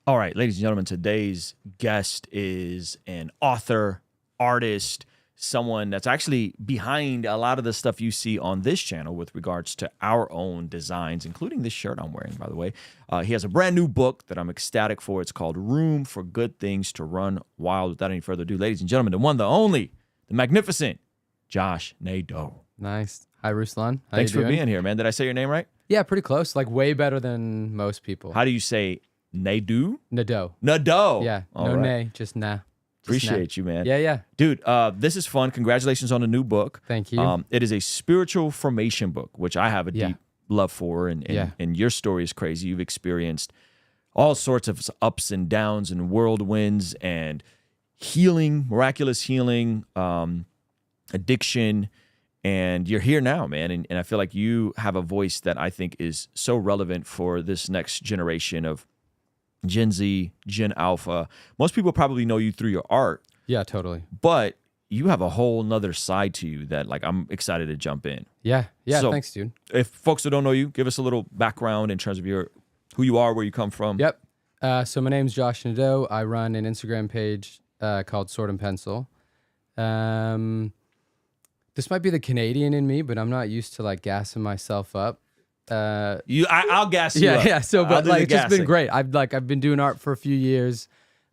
All right, ladies and gentlemen, today's guest is an author, artist, someone that's actually behind a lot of the stuff you see on this channel with regards to our own designs, including this shirt I'm wearing, by the way. He has a brand new book that I'm ecstatic for. It's called Room for Good Things to Run Wild. Without any further ado, ladies and gentlemen, the one, the only, the magnificent Josh Nadeau. Nice. Hi, Ruslan. Thanks for being here, man. Did I say your name right? Yeah, pretty close. Like way better than most people. How do you say Nadeau? Nadeau. Nadeau. Yeah. All no right. nay, just nah. Appreciate you, man. Yeah. Dude, this is fun. Congratulations on the new book. Thank you. It is a spiritual formation book, which I have a deep love for. And your story is crazy. You've experienced all sorts of ups and downs and whirlwinds and healing, miraculous healing, addiction. And you're here now, man. And I feel like you have a voice that I think is so relevant for this next generation of Gen Z, Gen Alpha. Most people probably know you through your art. Yeah, totally. But you have a whole nother side to you that like I'm excited to jump in. Yeah. So, Thanks, dude. If folks that don't know you, give us a little background in terms of who you are, where you come from. Yep. So my name's Josh Nadeau. I run an Instagram page called Sword and Pencil. This might be the Canadian in me, but I'm not used to like gassing myself up. I'll gas you up. Yeah. So, but like, it's just been gassing. great. I've been doing art for a few years.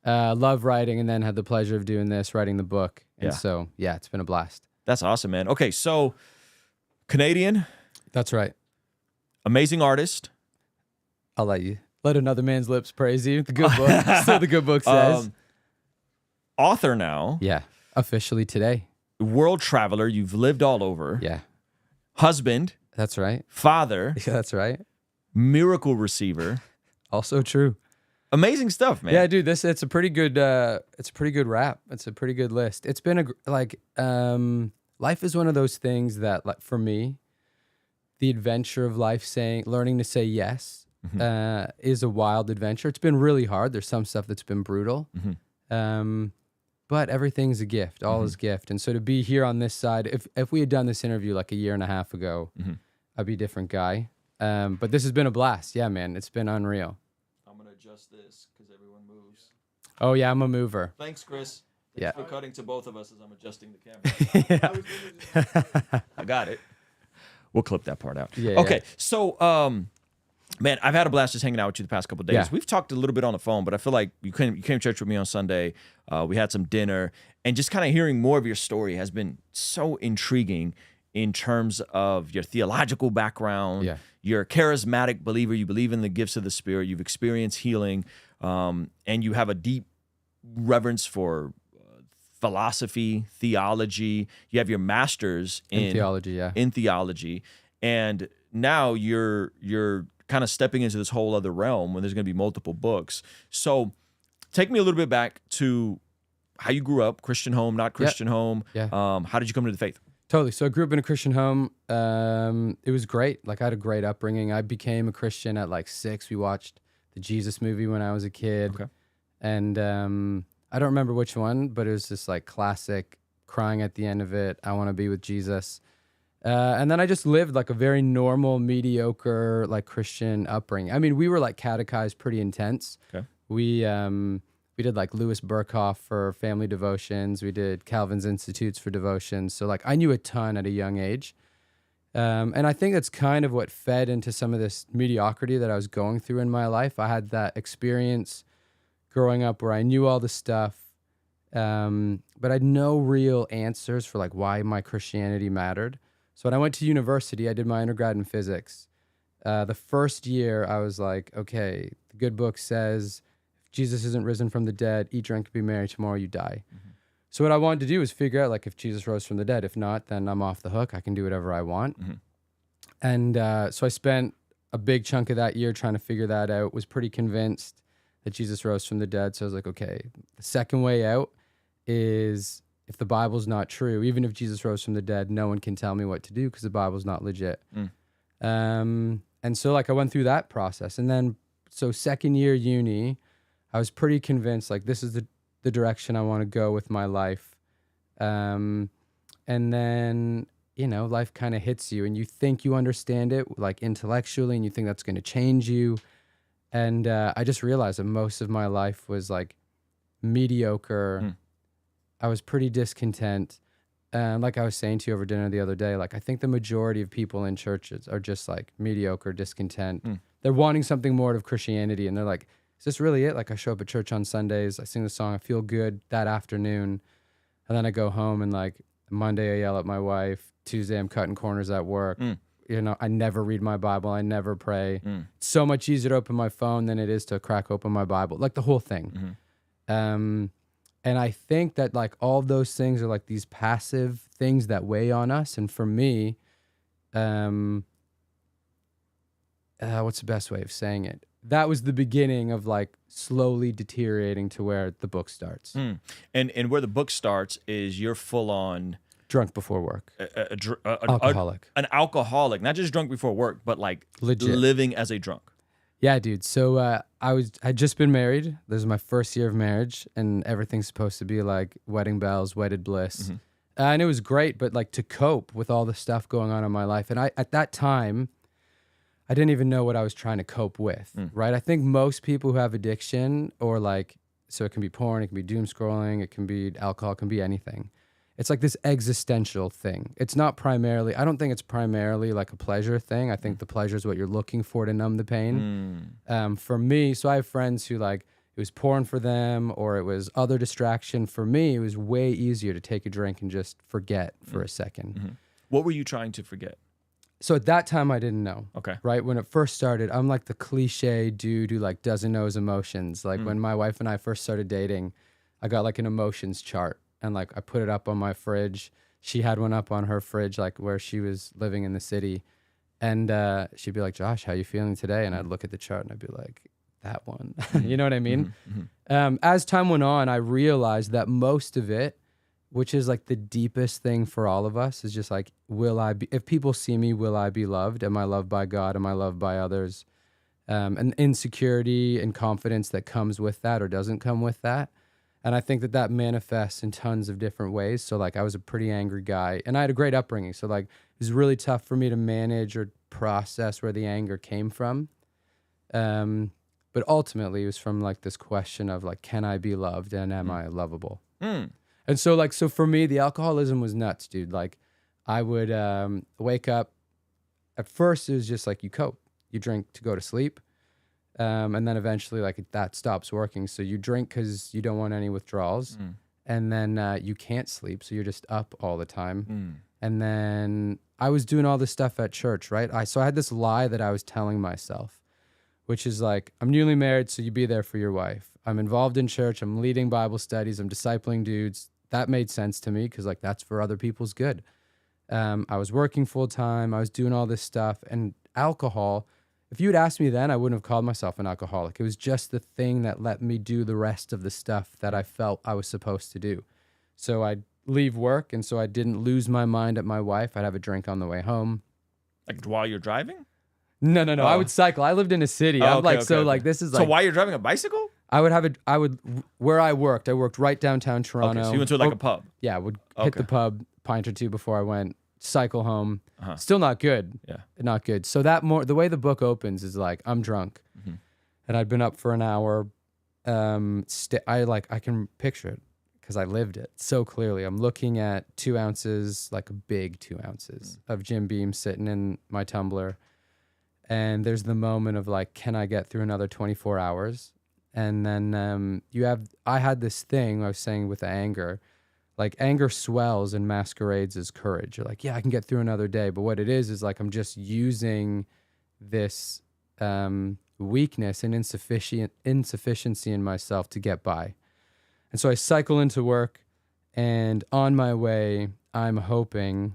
Love writing, and then had the pleasure of doing this, writing the book. And so, yeah, it's been a blast. That's awesome, man. Okay, so Canadian. That's right. Amazing artist. I'll let another man's lips praise you. The good book. So the good book says. Author now. Yeah. Officially today. World traveler. You've lived all over. Yeah. Husband. That's right. Father. Yeah, that's right. Miracle receiver. Also true. Amazing stuff, man. Yeah, dude, it's a pretty good wrap. It's a pretty good list. It's been life is one of those things that, like, for me, the adventure of life, learning to say yes, is a wild adventure. It's been really hard. There's some stuff that's been brutal. But everything's a gift. All is gift. And so to be here on this side, if we had done this interview like a year and a half ago, I'd be a different guy. But this has been a blast. Yeah, man. It's been unreal. I'm going to adjust this because everyone moves. Oh, yeah. I'm a mover. Thanks, Chris. Yeah. Thanks for cutting to both of us as I'm adjusting the camera. I got it. We'll clip that part out. Yeah. Okay. So, man, I've had a blast just hanging out with you the past couple of days. Yeah. We've talked a little bit on the phone, but I feel like you came to church with me on Sunday. We had some dinner, and just kind of hearing more of your story has been so intriguing in terms of your theological background. Yeah. You're a charismatic believer. You believe in the gifts of the Spirit. You've experienced healing, and you have a deep reverence for philosophy, theology. You have your master's in theology, yeah. In theology, and now you're kind of stepping into this whole other realm when there's going to be multiple books. So take me a little bit back to how you grew up, Christian home, not Christian home. Yeah. How did you come to the faith? Totally. So I grew up in a Christian home. It was great. Like, I had a great upbringing. I became a Christian at like 6. We watched the Jesus movie when I was a kid. Okay. And I don't remember which one, but it was just like classic, crying at the end of it. I want to be with Jesus. And then I just lived like a very normal, mediocre, like Christian upbringing. I mean, we were like catechized pretty intense. Okay. We did like Louis Burkhoff for family devotions. We did Calvin's Institutes for devotions. So like I knew a ton at a young age. And I think that's kind of what fed into some of this mediocrity that I was going through in my life. I had that experience growing up where I knew all the stuff, but I had no real answers for like why my Christianity mattered. So when I went to university, I did my undergrad in physics. The first year, I was like, okay, the good book says, if Jesus isn't risen from the dead, eat, drink, be merry, tomorrow you die. So what I wanted to do was figure out, like, if Jesus rose from the dead. If not, then I'm off the hook. I can do whatever I want. And so I spent a big chunk of that year trying to figure that out, was pretty convinced that Jesus rose from the dead. So I was like, okay, the second way out is, if the Bible's not true, even if Jesus rose from the dead, no one can tell me what to do because the Bible's not legit. And so like I went through that process. And then, so second year uni, I was pretty convinced like this is the direction I want to go with my life. And then, you know, life kind of hits you and you think you understand it like intellectually and you think that's going to change you. And I just realized that most of my life was like mediocre. I was pretty discontent. And like I was saying to you over dinner the other day, like I think the majority of people in churches are just like mediocre, discontent. They're wanting something more of Christianity. And they're like, is this really it? Like I show up at church on Sundays, I sing the song, I feel good that afternoon. And then I go home and like Monday I yell at my wife. Tuesday I'm cutting corners at work. You know, I never read my Bible. I never pray. It's so much easier to open my phone than it is to crack open my Bible. Like the whole thing. And I think that like all those things are like these passive things that weigh on us. And for me, what's the best way of saying it? That was the beginning of like slowly deteriorating to where the book starts. And where the book starts is you're full on drunk before work, alcoholic, an alcoholic, not just drunk before work, but like legit living as a drunk. Yeah, dude. So I'd just been married. This is my first year of marriage, and everything's supposed to be like wedding bells, wedded bliss. And it was great, but like to cope with all the stuff going on in my life. And at that time, I didn't even know what I was trying to cope with, right? I think most people who have addiction or like, so it can be porn, it can be doom scrolling, it can be alcohol, it can be anything. It's like this existential thing. It's not primarily, I don't think it's primarily like a pleasure thing. I think the pleasure is what you're looking for to numb the pain. For me, so I have friends who like, it was porn for them or it was other distraction. For me, it was way easier to take a drink and just forget for a second. What were you trying to forget? So at that time, I didn't know. Okay. Right? When it first started, I'm like the cliche dude who like doesn't know his emotions. Like when my wife and I first started dating, I got like an emotions chart. And like I put it up on my fridge. She had one up on her fridge, like where she was living in the city. And she'd be like, Josh, how you feeling today? And I'd look at the chart and I'd be like, that one. You know what I mean? As time went on, I realized that most of it, which is like the deepest thing for all of us, is just like, will I be, if people see me, will I be loved? Am I loved by God? Am I loved by others? And insecurity and confidence that comes with that or doesn't come with that. And I think that that manifests in tons of different ways. So like I was a pretty angry guy and I had a great upbringing. So like it was really tough for me to manage or process where the anger came from. But ultimately it was from like this question of like, can I be loved and am I lovable? And so like, so for me, the alcoholism was nuts, dude. Like I would wake up. At first it was just like you cope. You drink to go to sleep. And then eventually like that stops working. So you drink because you don't want any withdrawals. And then you can't sleep. So you're just up all the time. And then I was doing all this stuff at church, right? So I had this lie that I was telling myself, which is like, I'm newly married, so you be there for your wife. I'm involved in church. I'm leading Bible studies. I'm discipling dudes. That made sense to me because like that's for other people's good. I was working full time. I was doing all this stuff. And alcohol, if you had asked me then, I wouldn't have called myself an alcoholic. It was just the thing that let me do the rest of the stuff that I felt I was supposed to do. So I'd leave work, and so I didn't lose my mind at my wife. I'd have a drink on the way home. Like while you're driving? No. Oh. I would cycle. I lived in a city. Oh, I'm okay, like, okay, so okay. like this is like. So while you're driving a bicycle? Where I worked right downtown Toronto. Okay, so you went to like a pub? Yeah, would hit the pub, pint or two before I went, cycle home. Uh-huh. Still not good. Yeah. Not good. So the way the book opens is like, I'm drunk and I'd been up for an hour. I can picture it because I lived it so clearly. I'm looking at 2 ounces, like a big 2 ounces of Jim Beam sitting in my tumbler. And there's the moment of like, can I get through another 24 hours? And then I had this thing I was saying with the anger, like anger swells and masquerades as courage. You're like, yeah, I can get through another day. But what it is like, I'm just using this weakness and insufficiency in myself to get by. And so I cycle into work, and on my way, I'm hoping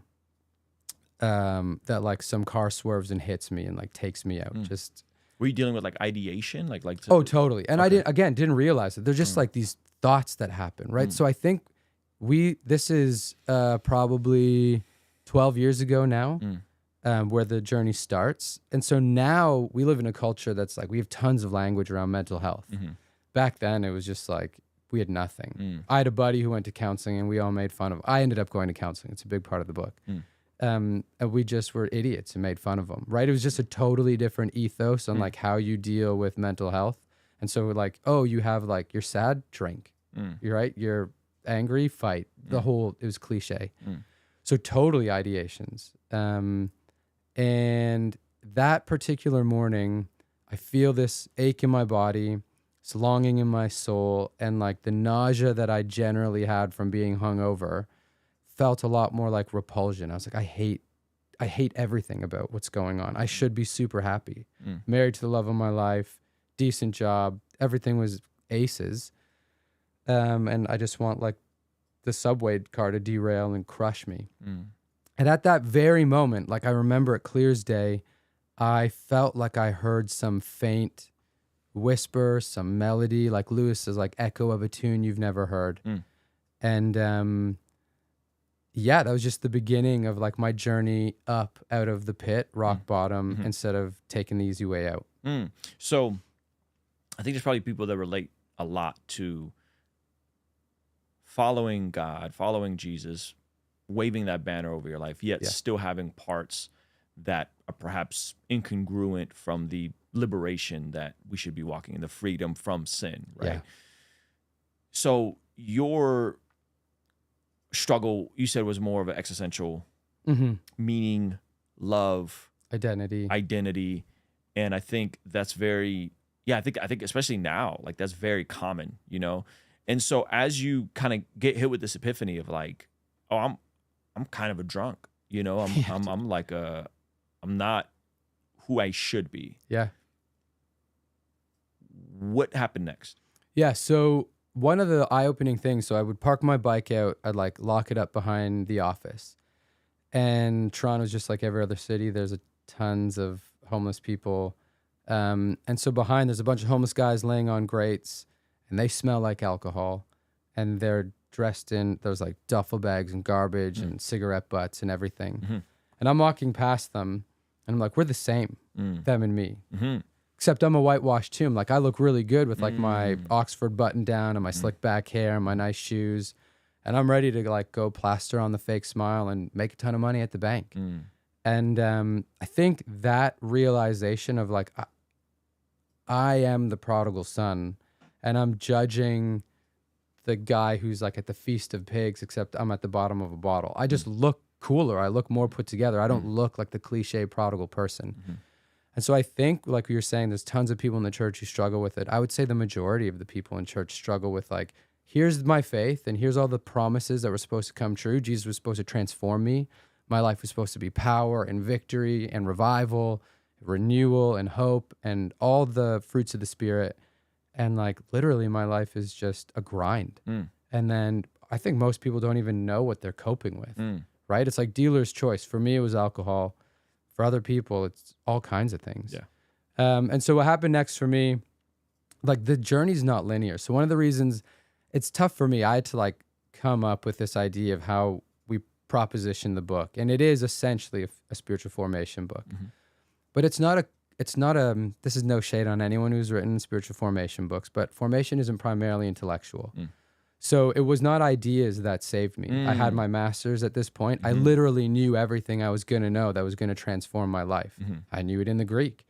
that like some car swerves and hits me and like takes me out. Just. Were you dealing with like ideation? Oh, totally. And I didn't realize it. They're just like these thoughts that happen, right? So I think this is probably 12 years ago now, where the journey starts. And so now we live in a culture that's like, we have tons of language around mental health. Back then it was just like, we had nothing. I had a buddy who went to counseling and we all made fun of. I ended up going to counseling. It's a big part of the book. And we just were idiots and made fun of them, right? It was just a totally different ethos on like how you deal with mental health. And so we're like, oh, you have like, you're sad, drink. You're right. You're angry, fight. The whole, it was cliche. So totally ideations. And that particular morning, I feel this ache in my body, this longing in my soul, and like the nausea that I generally had from being hungover felt a lot more like repulsion. I was like, I hate everything about what's going on. I should be super happy. Married to the love of my life, decent job, everything was aces. And I just want like the subway car to derail and crush me. And at that very moment, like I remember it clear as day, I felt like I heard some faint whisper, some melody, like Lewis says, like echo of a tune you've never heard. And yeah, that was just the beginning of like my journey up out of the pit, rock bottom, instead of taking the easy way out. So I think there's probably people that relate a lot to following God, following Jesus, waving that banner over your life, yet still having parts that are perhaps incongruent from the liberation that we should be walking in, the freedom from sin, right? Yeah. So your struggle, you said, was more of an existential meaning, love, identity. And I think that's very, I think especially now, like that's very common, you know? And so as you kind of get hit with this epiphany of like, oh, I'm kind of a drunk, you know, I'm not who I should be. Yeah. What happened next? Yeah. So one of the eye-opening things, so I would park my bike out, I'd like lock it up behind the office. And Toronto's just like every other city. There's tons of homeless people. And so behind, there's a bunch of homeless guys laying on grates, and they smell like alcohol. And they're dressed in, there's like duffel bags and garbage and cigarette butts and everything. And I'm walking past them, and I'm like, we're the same, them and me. Except I'm a whitewashed tomb. Like I look really good with like my Oxford button down and my slick back hair and my nice shoes. And I'm ready to like go plaster on the fake smile and make a ton of money at the bank. And I think that realization of like, I am the prodigal son, and I'm judging the guy who's like at the Feast of Pigs, except I'm at the bottom of a bottle. I just look cooler. I look more put together. I don't look like the cliche prodigal person. And so I think, like you were saying, there's tons of people in the church who struggle with it. I would say the majority of the people in church struggle with like, here's my faith and here's all the promises that were supposed to come true. Jesus was supposed to transform me. My life was supposed to be power and victory and revival, renewal and hope and all the fruits of the Spirit. And like literally my life is just a grind. And then I think most people don't even know what they're coping with, right? It's like dealer's choice. For me, it was alcohol. For other people, it's all kinds of things. And so what happened next for me, like the journey's not linear. So one of the reasons it's tough for me, I had to like come up with this idea of how we proposition the book. And it is essentially a spiritual formation book. But it's not this is no shade on anyone who's written spiritual formation books, but formation isn't primarily intellectual. So it was not ideas that saved me. I had my master's at this point. I literally knew everything I was going to know that was going to transform my life. I knew it in the Greek.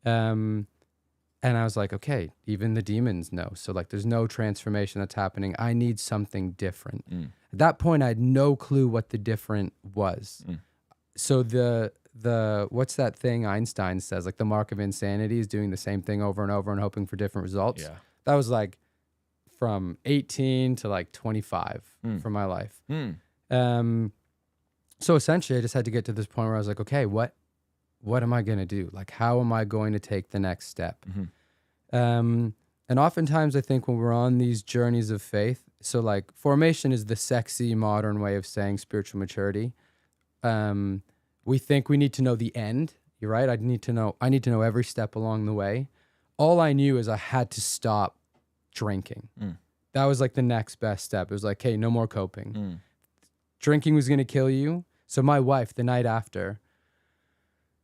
And I was like, okay, even the demons know. So like there's no transformation that's happening. I need something different. At that point, I had no clue what the different was. So the what's that thing Einstein says, like the mark of insanity is doing the same thing over and over and hoping for different results. That was like from 18 to like 25 for my life. So essentially I just had to get to this point where I was like, okay, what am I going to do? Like, how am I going to take the next step? And oftentimes I think when we're on these journeys of faith, so like formation is the sexy modern way of saying spiritual maturity. We think we need to know the end. You're right. I need to know every step along the way. All I knew is I had to stop drinking. That was like the next best step. It was like, hey, no more coping. Drinking was going to kill you. So my wife, the night after,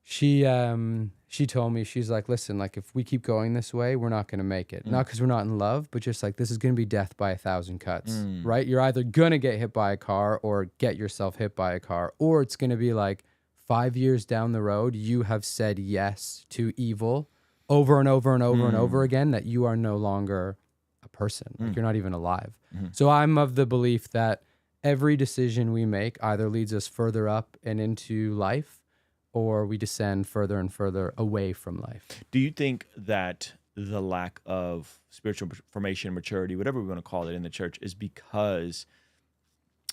She told me, she's like, listen, like if we keep going this way, we're not going to make it. Not because we're not in love, but just like this is going to be death by 1,000 cuts, right? You're either going to get hit by a car or get yourself hit by a car, or it's going to be like 5 years down the road, you have said yes to evil over and over and over and over again, that you are no longer a person. Like you're not even alive. So I'm of the belief that every decision we make either leads us further up and into life, or we descend further and further away from life. Do you think that the lack of spiritual formation, maturity, whatever we want to call it in the church, is because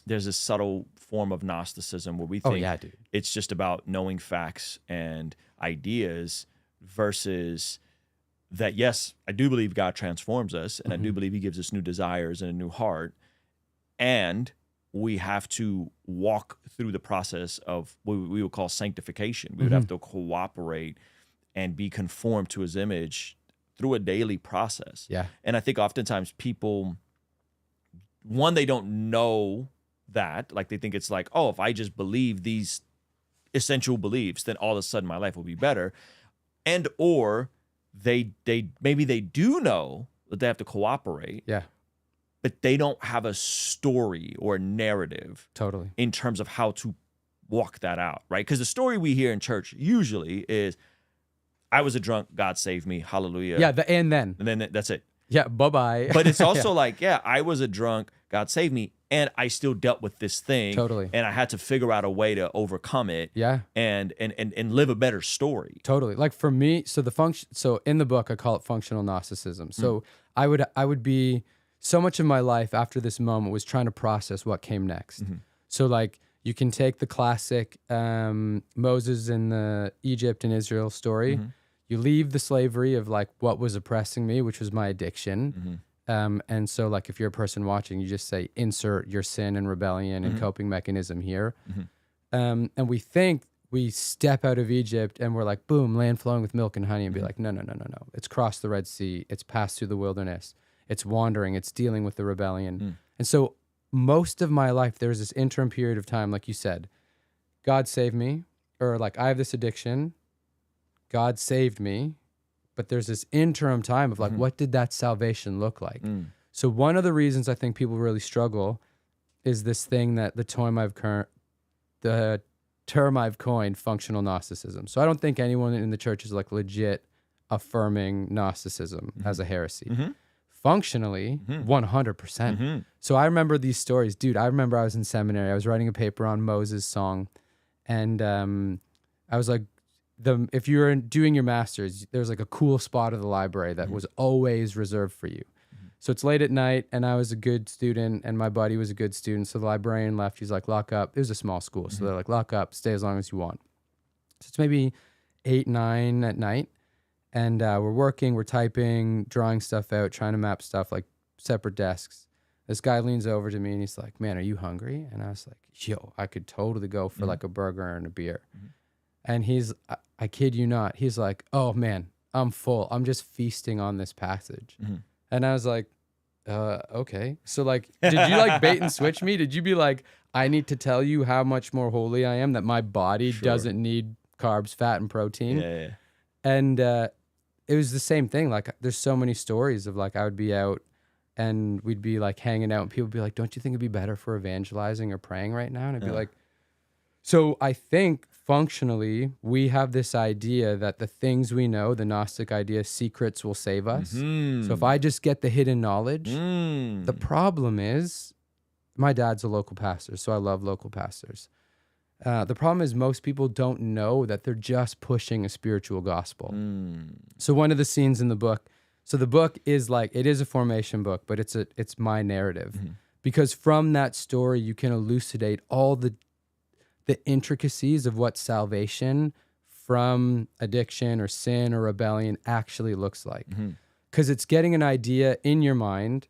there's a subtle form of Gnosticism where we think it's just about knowing facts and ideas versus that, yes, I do believe God transforms us, and I do believe he gives us new desires and a new heart, and we have to walk through the process of what we would call sanctification. We would have to cooperate and be conformed to his image through a daily process. Yeah. And I think oftentimes people, one, they don't know that. Like they think it's like, oh, if I just believe these essential beliefs, then all of a sudden my life will be better. And or they maybe they do know that they have to cooperate. Yeah. But they don't have a story or a narrative in terms of how to walk that out, right? Because the story we hear in church usually is, I was a drunk, God saved me, hallelujah. Yeah, and then that's it. Yeah, bye-bye. But it's also like, yeah, I was a drunk, God saved me, and I still dealt with this thing. Totally. And I had to figure out a way to overcome it. Yeah. And live a better story. Totally. Like for me, so in the book I call it functional Gnosticism. So I would be, so much of my life after this moment was trying to process what came next. So like you can take the classic Moses in the Egypt and Israel story. You leave the slavery of like what was oppressing me, which was my addiction. And so like if you're a person watching, you just say, insert your sin and rebellion and coping mechanism here. And we think we step out of Egypt and we're like, boom, land flowing with milk and honey, and be like, no. It's crossed the Red Sea. It's passed through the wilderness. It's wandering, it's dealing with the rebellion. And so most of my life, there's this interim period of time, like you said, God saved me, or like I have this addiction, God saved me, but there's this interim time of like, what did that salvation look like? So one of the reasons I think people really struggle is this thing that the term I've coined, functional Gnosticism. So I don't think anyone in the church is like legit affirming Gnosticism as a heresy. Functionally, 100%. So I remember these stories. Dude, I remember I was in seminary. I was writing a paper on Moses' song. And I was like, if you were doing your master's, there was like a cool spot of the library that was always reserved for you. So it's late at night, and I was a good student, and my buddy was a good student. So the librarian left. He's like, lock up. It was a small school. So they're like, lock up, stay as long as you want. So it's maybe 8, 9 at night. And we're working, we're typing, drawing stuff out, trying to map stuff, like separate desks. This guy leans over to me and he's like, man, are you hungry? And I was like, yo, I could totally go for like a burger and a beer. And I kid you not, he's like, oh man, I'm full. I'm just feasting on this passage. And I was like, okay. So like, did you like bait and switch me? Did you be like, I need to tell you how much more holy I am, that my body doesn't need carbs, fat, and protein? Yeah. And it was the same thing. Like there's so many stories of like I would be out and we'd be like hanging out and people would be like, don't you think it'd be better for evangelizing or praying right now? And I'd be like, so I think functionally we have this idea that the things we know, the Gnostic idea, secrets will save us. So if I just get the hidden knowledge, the problem is my dad's a local pastor, so I love local pastors. The problem is most people don't know that they're just pushing a spiritual gospel. So one of the scenes in the book, so the book is like, it is a formation book, but it's my narrative. Because from that story, you can elucidate all the intricacies of what salvation from addiction or sin or rebellion actually looks like. Because it's getting an idea in your mind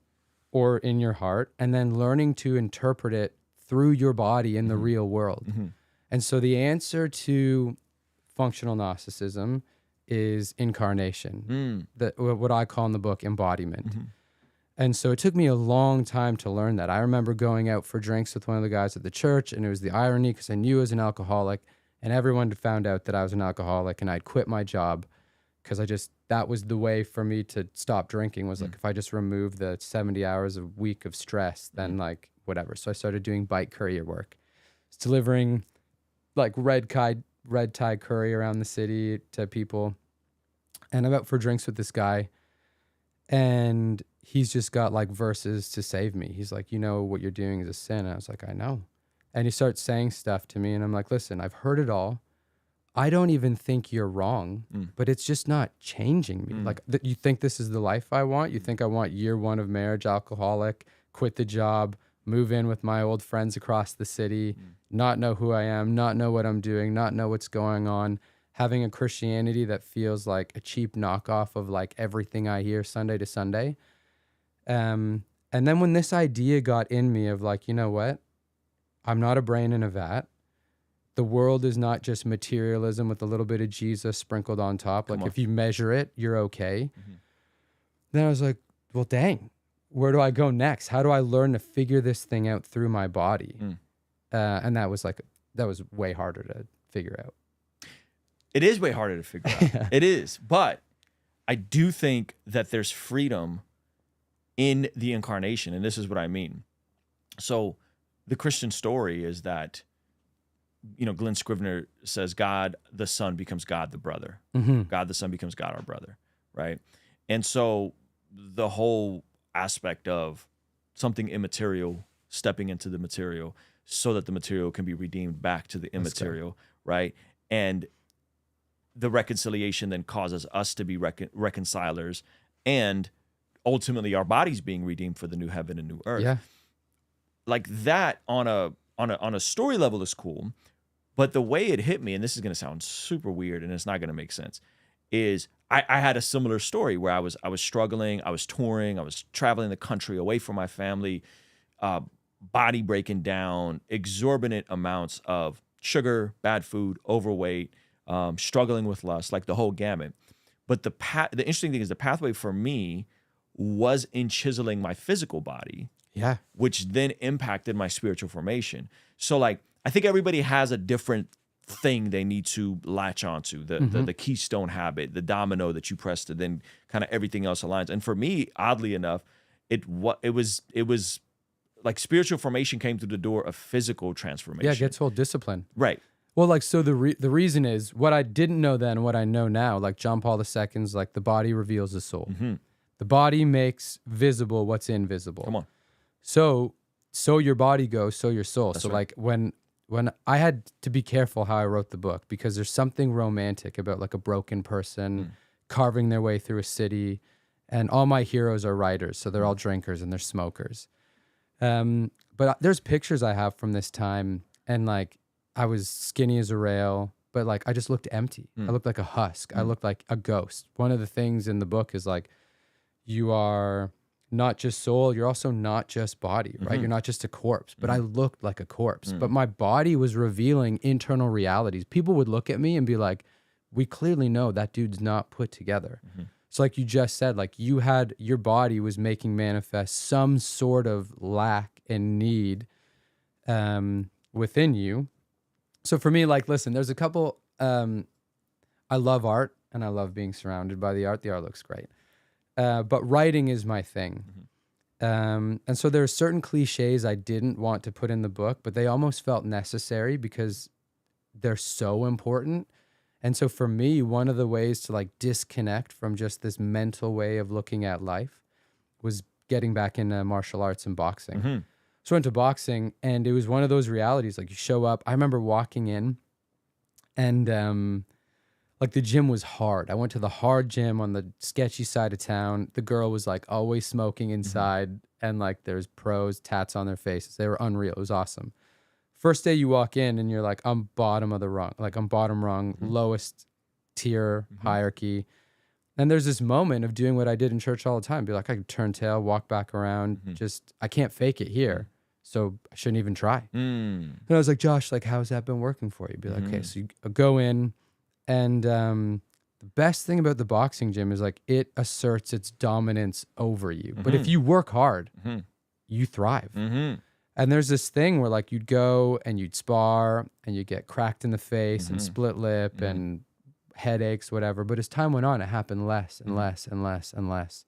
or in your heart and then learning to interpret it through your body in the real world. And so the answer to functional Gnosticism is incarnation, what I call in the book embodiment. And so it took me a long time to learn that. I remember going out for drinks with one of the guys at the church, and it was the irony because I knew as an alcoholic, and everyone had found out that I was an alcoholic, and I'd quit my job because that was the way for me to stop drinking, was like, if I just remove the 70 hours a week of stress, then like whatever. So I started doing bike courier work. It's delivering like red tie curry around the city to people. And I'm out for drinks with this guy, and he's just got like verses to save me. He's like, you know, what you're doing is a sin. And I was like, I know. And he starts saying stuff to me, and I'm like, listen, I've heard it all. I don't even think you're wrong, but it's just not changing me. Like, you think this is the life I want? You think I want year 1 of marriage, alcoholic, quit the job, move in with my old friends across the city, not know who I am, not know what I'm doing, not know what's going on, having a Christianity that feels like a cheap knockoff of like everything I hear Sunday to Sunday. And then when this idea got in me of like, you know what? I'm not a brain in a vat. The world is not just materialism with a little bit of Jesus sprinkled on top. Like if you measure it, you're okay. Then I was like, well, dang, where do I go next? How do I learn to figure this thing out through my body? And that was way harder to figure out. It is way harder to figure out. It is. But I do think that there's freedom in the incarnation. And this is what I mean. So the Christian story is that, you know, Glenn Scrivener says God the Son becomes God the brother. God the Son becomes God our brother, right? And so the whole aspect of something immaterial stepping into the material so that the material can be redeemed back to the immaterial, right? And the reconciliation then causes us to be reconcilers, and ultimately our bodies being redeemed for the new heaven and new earth. Yeah. Like that on a story level is cool. But the way it hit me, and this is going to sound super weird and it's not going to make sense, is I had a similar story where I was struggling, I was touring, I was traveling the country away from my family, body breaking down, exorbitant amounts of sugar, bad food, overweight, struggling with lust, like the whole gamut. But the interesting thing is the pathway for me was in chiseling my physical body, which then impacted my spiritual formation. So like, I think everybody has a different thing they need to latch onto, the keystone habit, the domino that you press to then kind of everything else aligns. And for me, oddly enough, it was like spiritual formation came through the door of physical transformation. Yeah, it gets whole discipline. Right. Well, like, so the reason is what I didn't know then and what I know now, like John Paul II's, like the body reveals the soul. The body makes visible what's invisible. Come on. So your body goes, so your soul. That's so right. like when I had to be careful how I wrote the book, because there's something romantic about like a broken person carving their way through a city, and all my heroes are writers, so they're all drinkers and they're smokers. But there's pictures I have from this time, and like I was skinny as a rail, but like I just looked empty. I looked like a husk. I looked like a ghost. One of the things in the book is like, you are not just soul, you're also not just body, right? You're not just a corpse, but I looked like a corpse. But my body was revealing internal realities. People would look at me and be like, we clearly know that dude's not put together. So like you just said, like your body was making manifest some sort of lack and need within you. So for me, like, listen, there's a couple, I love art and I love being surrounded by the art. The art looks great. But writing is my thing. And so there are certain cliches I didn't want to put in the book, but they almost felt necessary because they're so important. And so for me, one of the ways to like disconnect from just this mental way of looking at life was getting back into martial arts and boxing. So I went to boxing, and it was one of those realities. Like you show up, I remember walking in, and like the gym was hard. I went to the hard gym on the sketchy side of town. The girl was like always smoking inside, and like there's pros, tats on their faces. They were unreal. It was awesome. First day you walk in and you're like, I'm bottom of the rung. Like I'm bottom rung, lowest tier hierarchy. And there's this moment of doing what I did in church all the time. Be like, I can turn tail, walk back around. Just, I can't fake it here. So I shouldn't even try. And I was like, Josh, like, how's that been working for you? Be like, okay, so you go in, and the best thing about the boxing gym is like it asserts its dominance over you. But if you work hard, you thrive. And there's this thing where like you'd go and you'd spar and you'd get cracked in the face and split lip and headaches, whatever. But as time went on, it happened less and less and less and less.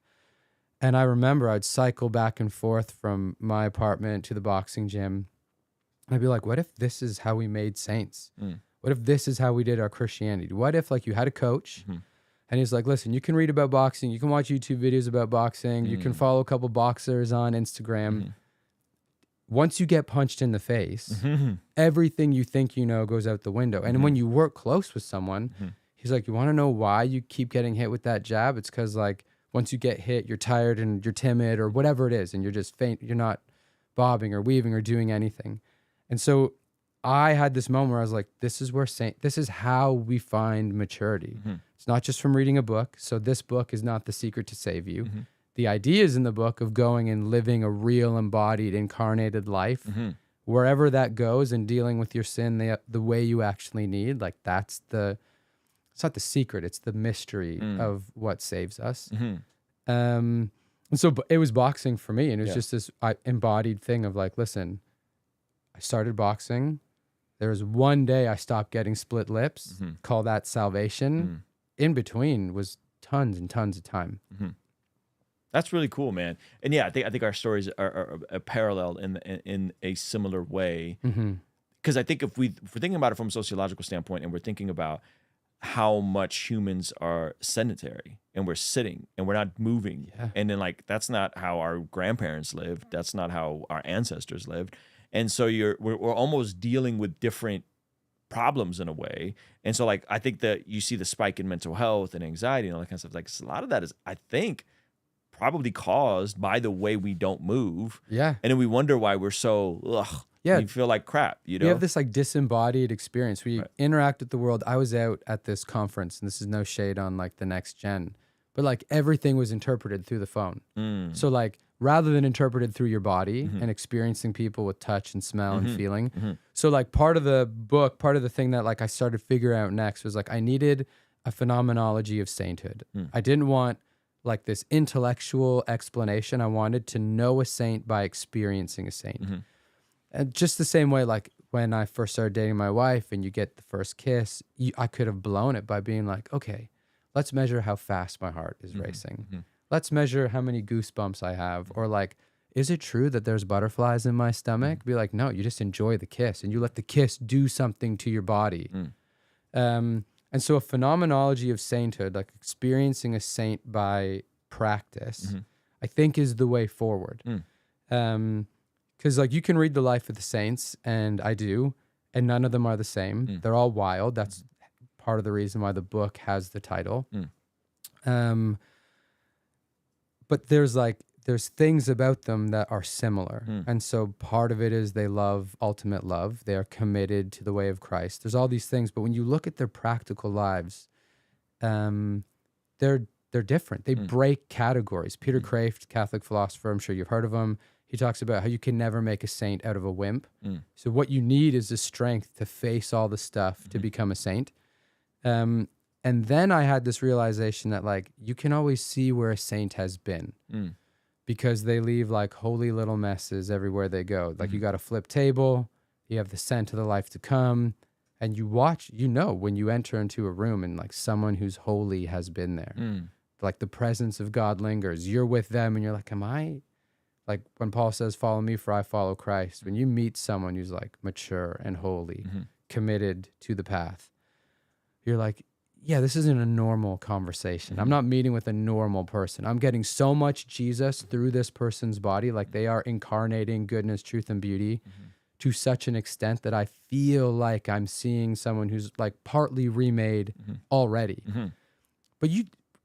And I remember I'd cycle back and forth from my apartment to the boxing gym. I'd be like, what if this is how we made saints? What if this is how we did our Christianity? What if like you had a coach and he's like, listen, you can read about boxing. You can watch YouTube videos about boxing. You can follow a couple boxers on Instagram. Once you get punched in the face, everything you think you know goes out the window. And when you work close with someone, he's like, you want to know why you keep getting hit with that jab? It's because like once you get hit, you're tired and you're timid or whatever it is, and you're just faint. You're not bobbing or weaving or doing anything. And so I had this moment where I was like, this is how we find maturity. It's not just from reading a book. So this book is not the secret to save you. The ideas in the book of going and living a real, embodied, incarnated life, wherever that goes, and dealing with your sin the way you actually need, like it's not the secret, it's the mystery of what saves us. And so it was boxing for me, and it was just this embodied thing of like, listen, I started boxing. There was one day I stopped getting split lips, call that salvation. In between was tons and tons of time. That's really cool, man. And yeah, I think our stories are paralleled in a similar way. Because I think if we're thinking about it from a sociological standpoint, and we're thinking about how much humans are sedentary and we're sitting and we're not moving, and then like that's not how our grandparents lived. That's not how our ancestors lived. And so we're almost dealing with different problems in a way. And so like I think that you see the spike in mental health and anxiety and all that kind of stuff. Like a lot of that is, I think, probably caused by the way we don't move. And then we wonder why we're so we feel like crap, you know? We have this like disembodied experience. We interact with the world. I was out at this conference, and this is no shade on like the next gen, but like everything was interpreted through the phone. So like rather than interpreted through your body and experiencing people with touch and smell and feeling. So like part of the book, part of the thing that like I started figuring out next was like I needed a phenomenology of sainthood. I didn't want like this intellectual explanation. I wanted to know a saint by experiencing a saint. And just the same way, like when I first started dating my wife and you get the first kiss, I could have blown it by being like, okay, let's measure how fast my heart is racing. Let's measure how many goosebumps I have. Or like, is it true that there's butterflies in my stomach? Be like, no, you just enjoy the kiss and you let the kiss do something to your body. And so a phenomenology of sainthood, like experiencing a saint by practice, I think is the way forward. Because like you can read the life of the saints, and I do, and none of them are the same. They're all wild. That's part of the reason why the book has the title. But there's things about them that are similar. And so part of it is they love ultimate love. They are committed to the way of Christ. There's all these things, but when you look at their practical lives, they're different. They break categories. Peter Kraft, Catholic philosopher, I'm sure you've heard of him. He talks about how you can never make a saint out of a wimp. So what you need is the strength to face all the stuff to become a saint. And then I had this realization that like you can always see where a saint has been. Because they leave like holy little messes everywhere they go. Like you got a flip table, you have the scent of the life to come, and you watch, you know, when you enter into a room and like someone who's holy has been there, like the presence of God lingers. You're with them and you're like, am I, like when Paul says, follow me for I follow Christ. When you meet someone who's like mature and holy, committed to the path, you're like, yeah, this isn't a normal conversation. I'm not meeting with a normal person. I'm getting so much Jesus through this person's body. Like they are incarnating goodness, truth, and beauty to such an extent that I feel like I'm seeing someone who's like partly remade already. But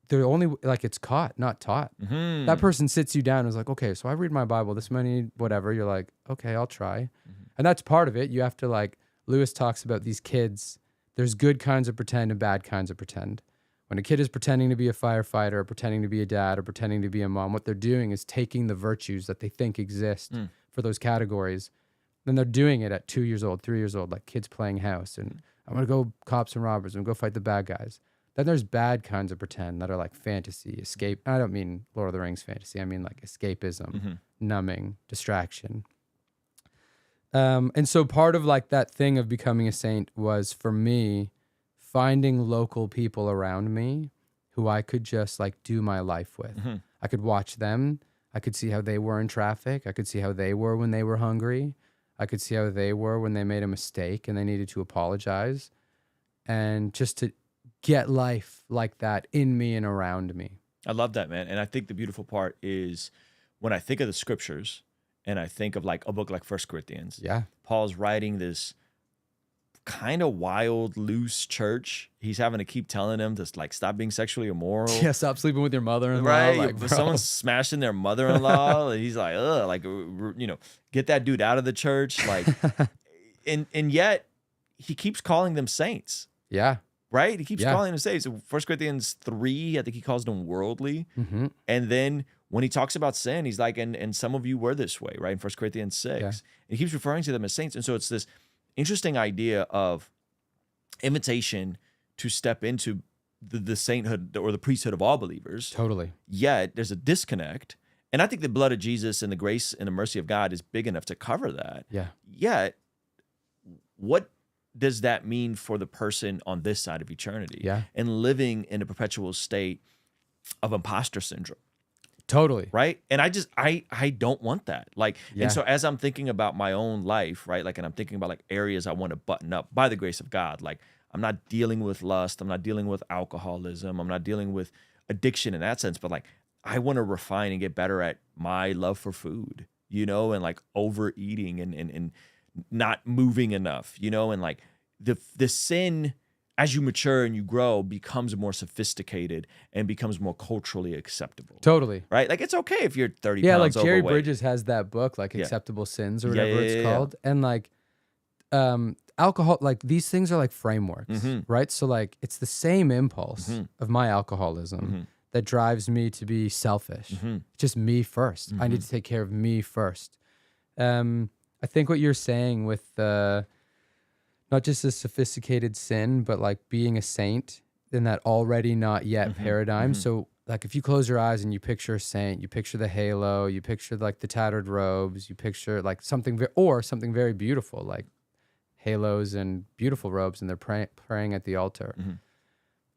they're only like it's caught, not taught. That person sits you down and is like, okay, so I read my Bible this many, whatever. You're like, okay, I'll try. And that's part of it. You have to like, Lewis talks about these kids. There's good kinds of pretend and bad kinds of pretend. When a kid is pretending to be a firefighter or pretending to be a dad or pretending to be a mom, what they're doing is taking the virtues that they think exist for those categories. Then they're doing it at 2 years old, 3 years old, like kids playing house. And I'm going to go cops and robbers. I'm going to go fight the bad guys. Then there's bad kinds of pretend that are like fantasy, escape. I don't mean Lord of the Rings fantasy. I mean like escapism, numbing, distraction. And so part of like that thing of becoming a saint was for me finding local people around me who I could just like do my life with. I could watch them. I could see how they were in traffic. I could see how they were when they were hungry. I could see how they were when they made a mistake and they needed to apologize. And just to get life like that in me and around me. I love that, man. And I think the beautiful part is when I think of the scriptures and I think of like a book like First Corinthians, Yeah. Paul's writing this kind of wild, loose church. He's having to keep telling them to like stop being sexually immoral. Yeah, stop sleeping with your mother-in-law. Right? Like, bro. Someone's smashing their mother-in-law. And he's like, ugh, like, you know, get that dude out of the church. Like, and yet he keeps calling them saints. Yeah. Right? He keeps calling them saints. So 1 Corinthians 3, I think he calls them worldly. And then when he talks about sin, he's like, and some of you were this way, right? In 1 Corinthians 6. And he keeps referring to them as saints. And so it's this interesting idea of invitation to step into the sainthood or the priesthood of all believers. Totally. Yet there's a disconnect. And I think the blood of Jesus and the grace and the mercy of God is big enough to cover that. Yeah. Yet, what does that mean for the person on this side of eternity? Yeah. And living in a perpetual state of imposter syndrome. Totally. Right. And I don't want that. Like, Yeah. and so as I'm thinking about my own life, right, like, and I'm thinking about like areas I want to button up by the grace of God, like I'm not dealing with lust. I'm not dealing with alcoholism. I'm not dealing with addiction in that sense, but like, I want to refine and get better at my love for food, you know, and like overeating and not moving enough, you know, and like the sin as you mature and you grow becomes more sophisticated and becomes more culturally acceptable. Totally. Right? Like it's okay if you're 30 Yeah, pounds like Jerry overweight. Bridges has that book, like Acceptable Sins or whatever it's yeah. called. And like alcohol, like these things are like frameworks, right? So like it's the same impulse of my alcoholism that drives me to be selfish. Just me first. I need to take care of me first. I think what you're saying with not just a sophisticated sin, but like being a saint in that already not yet paradigm. So like if you close your eyes and you picture a saint, you picture the halo, you picture like the tattered robes, you picture like something something very beautiful, like halos and beautiful robes, and they're praying at the altar.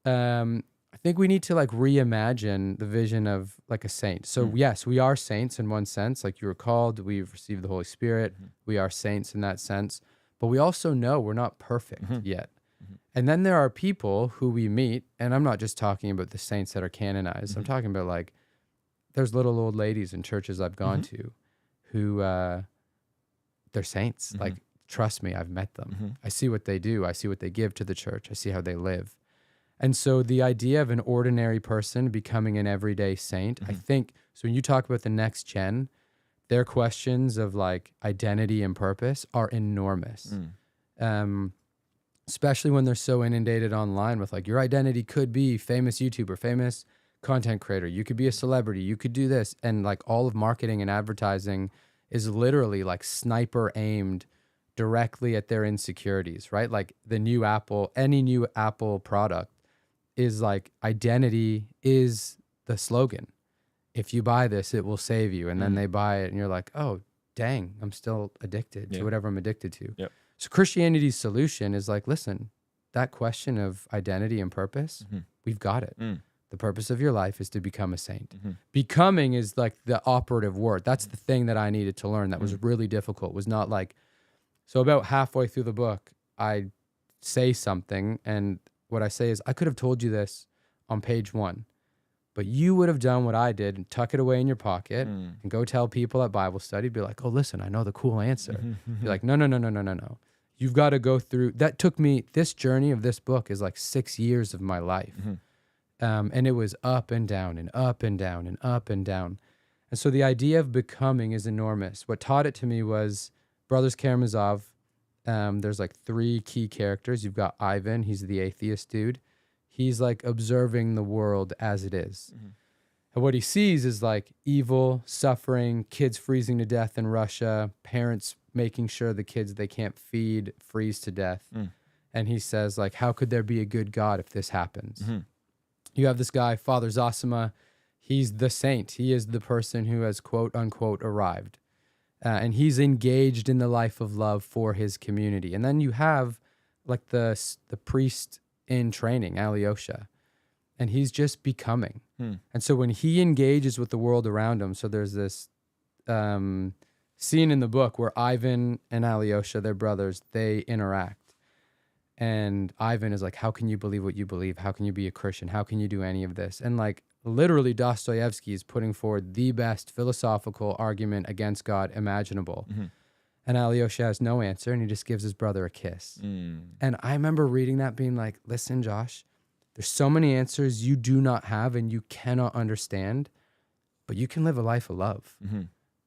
I think we need to like reimagine the vision of like a saint. So yes, we are saints in one sense, like you were called, we've received the Holy Spirit. We are saints in that sense, but we also know we're not perfect yet. And then there are people who we meet, and I'm not just talking about the saints that are canonized. I'm talking about like, there's little old ladies in churches I've gone to who they're saints. Like, trust me, I've met them. I see what they do. I see what they give to the church. I see how they live. And so the idea of an ordinary person becoming an everyday saint, I think, so when you talk about the next gen, their questions of like identity and purpose are enormous. Especially when they're so inundated online with like, your identity could be famous YouTuber, famous content creator. You could be a celebrity. You could do this. And like all of marketing and advertising is literally like sniper aimed directly at their insecurities, right? Like the new Apple, any new Apple product is like identity is the slogan. If you buy this, it will save you. And then they buy it and you're like, oh, dang, I'm still addicted to whatever I'm addicted to. So Christianity's solution is like, listen, that question of identity and purpose, we've got it. The purpose of your life is to become a saint. Becoming is like the operative word. That's the thing that I needed to learn that was really difficult. Was not like, so about halfway through the book, I say something, and what I say is, I could have told you this on page 1, but you would have done what I did and tuck it away in your pocket and go tell people at Bible study, be like, oh, listen, I know the cool answer. Be like, no. You've got to go through, that took me, this journey of this book is like 6 years of my life. And it was up and down and up and down and up and down. And so the idea of becoming is enormous. What taught it to me was Brothers Karamazov. There's like 3 key characters. You've got Ivan. He's the atheist dude. He's like observing the world as it is. And what he sees is like evil, suffering, kids freezing to death in Russia, parents making sure the kids they can't feed freeze to death. And he says like, how could there be a good God if this happens? You have this guy, Father Zosima. He's the saint. He is the person who has quote unquote arrived. and he's engaged in the life of love for his community. And then you have like the priest in training, Alyosha, and he's just becoming. And so when he engages with the world around him, so there's this scene in the book where Ivan and Alyosha, their brothers, they interact. And Ivan is like, how can you believe what you believe? How can you be a Christian? How can you do any of this? And like literally Dostoevsky is putting forward the best philosophical argument against God imaginable. And Alyosha has no answer, and he just gives his brother a kiss. And I remember reading that being like, listen, Josh, there's so many answers you do not have and you cannot understand, but you can live a life of love.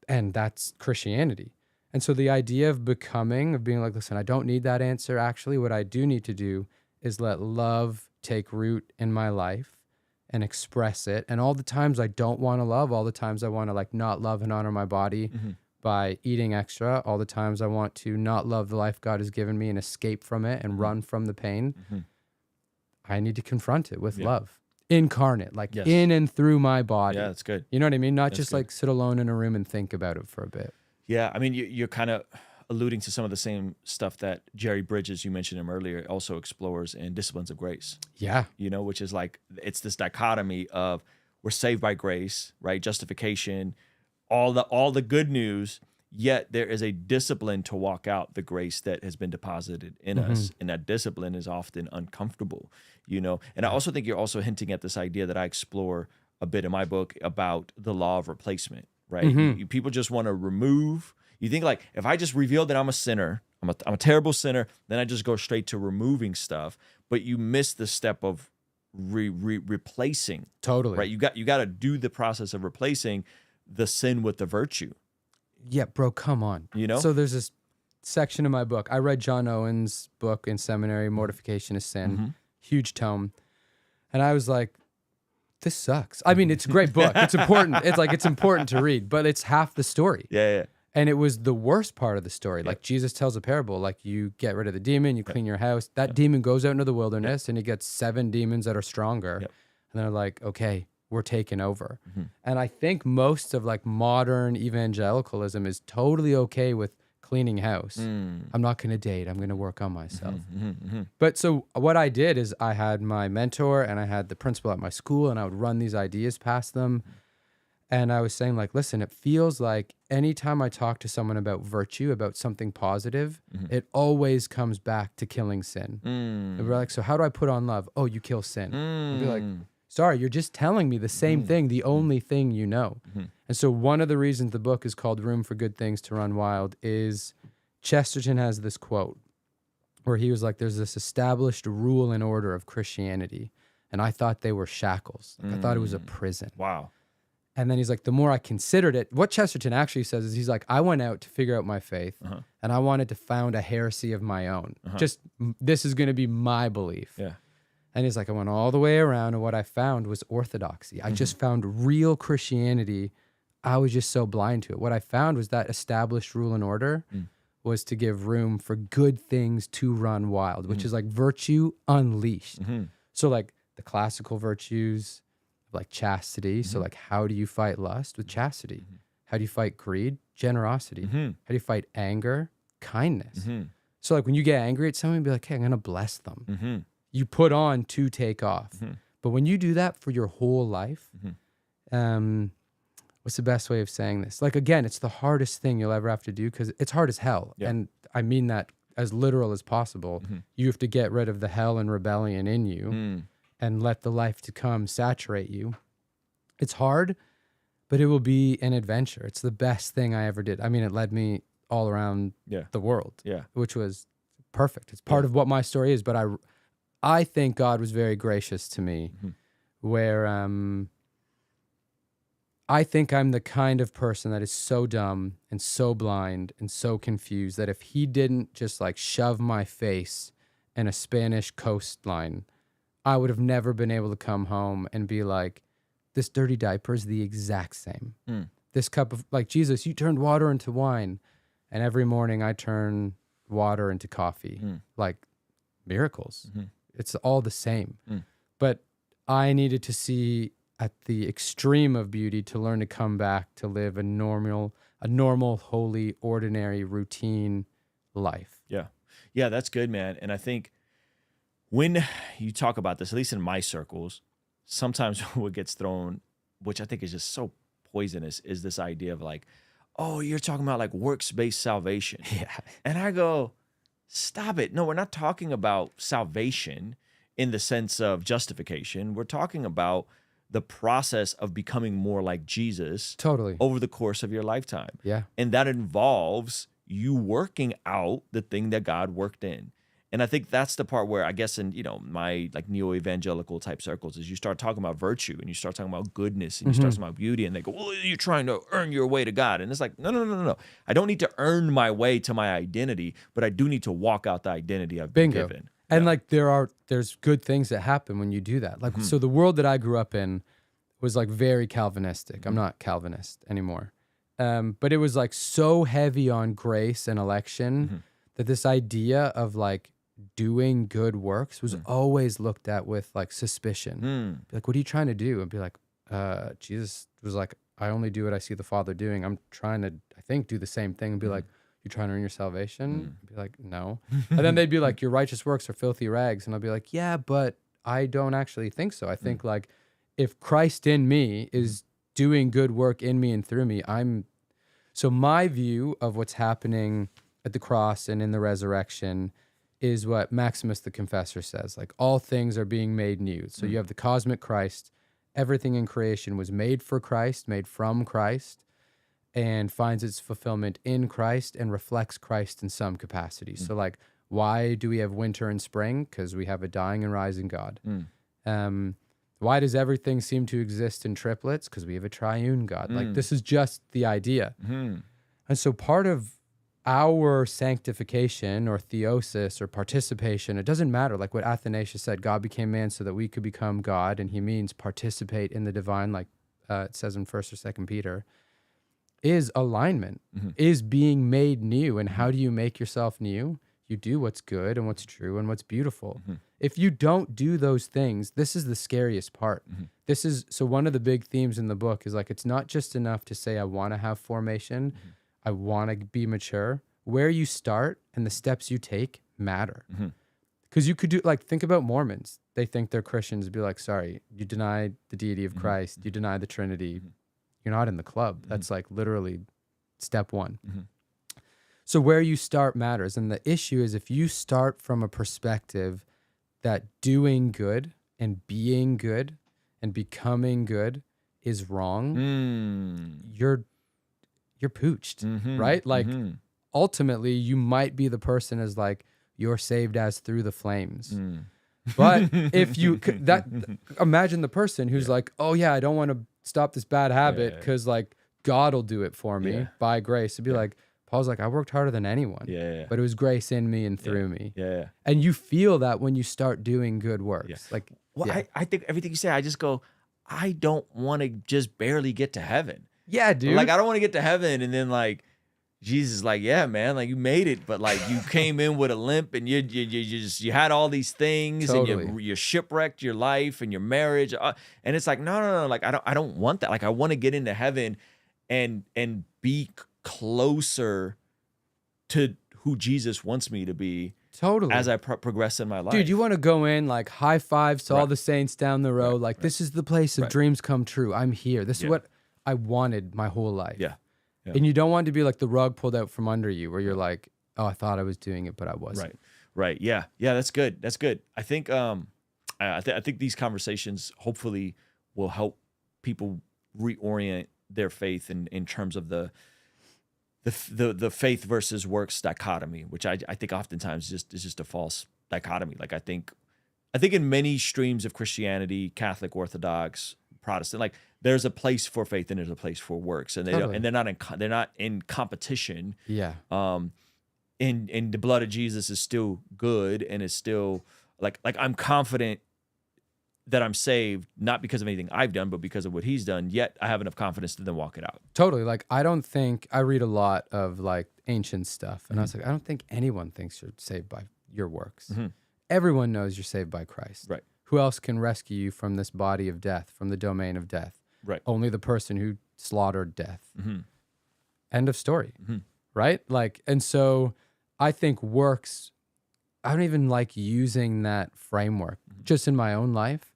And that's Christianity. And so the idea of becoming, of being like, listen, I don't need that answer. Actually, what I do need to do is let love take root in my life and express it. And all the times I don't want to love, all the times I want to like not love and honor my body by eating extra, all the times I want to not love the life God has given me and escape from it and run from the pain, I need to confront it with love. Incarnate, like in and through my body. Yeah, that's good. You know what I mean? Not That's just good. like sit alone in a room and think about it for a bit. Yeah, I mean, you're kind of alluding to some of the same stuff that Jerry Bridges, you mentioned him earlier, also explores in Disciplines of Grace. Yeah. You know, which is like, it's this dichotomy of we're saved by grace, right? Justification, all the good news, yet there is a discipline to walk out the grace that has been deposited in us. And that discipline is often uncomfortable, you know? And I also think you're also hinting at this idea that I explore a bit in my book about the law of replacement, right? People just want to remove. You think like, if I just reveal that I'm a sinner, I'm a terrible sinner, then I just go straight to removing stuff. But you miss the step of replacing. Totally. Right? You got to do the process of replacing the sin with the virtue. Yeah, bro, come on. You know? So there's this section in my book. I read John Owen's book in seminary, Mortification is Sin, huge tome. And I was like, this sucks. I mean, it's a great book. It's important. It's important to read, but it's half the story. Yeah. And it was the worst part of the story. Like Jesus tells a parable, like you get rid of the demon, you clean your house. That demon goes out into the wilderness and he gets 7 demons that are stronger. And they're like, okay, we're taking over. And I think most of like modern evangelicalism is totally okay with cleaning house. I'm not going to date. I'm going to work on myself. But so what I did is I had my mentor and I had the principal at my school and I would run these ideas past them. And I was saying like, listen, it feels like anytime I talk to someone about virtue, about something positive, it always comes back to killing sin. And we're like, so how do I put on love? Oh, you kill sin. I'd be like, sorry, you're just telling me the same thing, the only thing you know. And so one of the reasons the book is called Room for Good Things to Run Wild is Chesterton has this quote where he was like, there's this established rule and order of Christianity. And I thought they were shackles. Like, I thought it was a prison. Wow. And then he's like, the more I considered it, what Chesterton actually says is he's like, I went out to figure out my faith and I wanted to found a heresy of my own. Just, this is going to be my belief. Yeah. And he's like, I went all the way around and what I found was orthodoxy. I just found real Christianity. I was just so blind to it. What I found was that established rule and order was to give room for good things to run wild, which is like virtue unleashed. So like the classical virtues, like chastity. So like, how do you fight lust? With chastity. How do you fight greed? Generosity. How do you fight anger? Kindness. So like when you get angry at someone, be like, hey, I'm going to bless them. You put on to take off. But when you do that for your whole life, what's the best way of saying this? Like, again, it's the hardest thing you'll ever have to do because it's hard as hell. And I mean that as literal as possible. You have to get rid of the hell and rebellion in you and let the life to come saturate you. It's hard, but it will be an adventure. It's the best thing I ever did. I mean, it led me all around the world, which was perfect. It's part of what my story is, but I think God was very gracious to me where I think I'm the kind of person that is so dumb and so blind and so confused that if he didn't just like shove my face in a Spanish coastline, I would have never been able to come home and be like, this dirty diaper is the exact same. This cup of, like, Jesus, you turned water into wine. And every morning I turn water into coffee. Like miracles. It's all the same. But I needed to see at the extreme of beauty to learn to come back to live a normal, holy, ordinary, routine life. Yeah. Yeah, that's good, man. And I think when you talk about this, at least in my circles, sometimes what gets thrown, which I think is just so poisonous, is this idea of like, oh, you're talking about like works-based salvation. Yeah. And I go, stop it. No, we're not talking about salvation in the sense of justification. We're talking about the process of becoming more like Jesus Totally. over the course of your lifetime. Yeah. And that involves you working out the thing that God worked in. And I think that's the part where I guess in, my like neo-evangelical type circles is you start talking about virtue and you start talking about goodness and you start talking about beauty and they go, well, you're trying to earn your way to God. And it's like, no. I don't need to earn my way to my identity, but I do need to walk out the identity I've been given. And like there's good things that happen when you do that. Like, so the world that I grew up in was like very Calvinistic. I'm not Calvinist anymore. But it was like so heavy on grace and election that this idea of like doing good works was always looked at with like suspicion. Be like, what are you trying to do? And be like, Jesus was like, I only do what I see the Father doing. I'm trying to, I think, do the same thing. And be like, you trying to earn your salvation? I'd be like, no. And then they'd be like, your righteous works are filthy rags. And I'll be like, yeah, but I don't actually think so. I think like if Christ in me is doing good work in me and through me, so my view of what's happening at the cross and in the resurrection is what Maximus the Confessor says, like all things are being made new. So you have the cosmic Christ, everything in creation was made for Christ, made from Christ, and finds its fulfillment in Christ and reflects Christ in some capacity. So like, why do we have winter and spring? Because we have a dying and rising God. Why does everything seem to exist in triplets? Because we have a triune God. Like this is just the idea. And so part of our sanctification or theosis or participation, it doesn't matter. Like what Athanasius said, God became man so that we could become God. And he means participate in the divine, like it says in 1st or 2nd Peter, is alignment, is being made new. And how do you make yourself new? You do what's good and what's true and what's beautiful. If you don't do those things, this is the scariest part. So one of the big themes in the book is like, it's not just enough to say, I want to have formation. I want to be mature. Where you start and the steps you take matter. Because you could do, like, think about Mormons. They think they're Christians. Be like, sorry, you deny the deity of Christ. You deny the Trinity. You're not in the club. That's like literally step one. So where you start matters. And the issue is if you start from a perspective that doing good and being good and becoming good is wrong, you're pooched, right? Like ultimately you might be the person as like, you're saved as through the flames. But if you, imagine the person who's like, oh yeah, I don't want to stop this bad habit because like God will do it for me by grace. It'd be like, Paul's like, I worked harder than anyone, but it was grace in me and through me. And you feel that when you start doing good works. Like, I think everything you say, I just go, I don't want to just barely get to heaven. Yeah, dude. Like, I don't want to get to heaven and then like, Jesus is like, yeah, man, like you made it, but like you came in with a limp and you had all these things and you shipwrecked your life and your marriage. And it's like, no. Like, I don't want that. Like, I want to get into heaven and be closer to who Jesus wants me to be. Totally. As I progress in my life. Dude, you want to go in like high fives to all the saints down the road. Like, this is the place of dreams come true. I'm here. This is what I wanted my whole life. Yeah. And you don't want to be like the rug pulled out from under you where you're like, oh, I thought I was doing it, but I wasn't. Right. Yeah. That's good. I think I think these conversations hopefully will help people reorient their faith in terms of the faith versus works dichotomy, which I think oftentimes is just a false dichotomy. Like I think in many streams of Christianity, Catholic, Orthodox, Protestant, like there's a place for faith and there's a place for works, and they're not in competition. Yeah. And the blood of Jesus is still good and is still like I'm confident that I'm saved, not because of anything I've done, but because of what he's done, yet I have enough confidence to then walk it out. Totally. Like, I don't think, I read a lot of like ancient stuff, and I was like, I don't think anyone thinks you're saved by your works. Everyone knows you're saved by Christ. Right. who else can rescue you from this body of death, from the domain of death? Right. Only the person who slaughtered death. Mm-hmm. End of story. Mm-hmm. Right? Like, and so I think works, I don't even like using that framework just in my own life.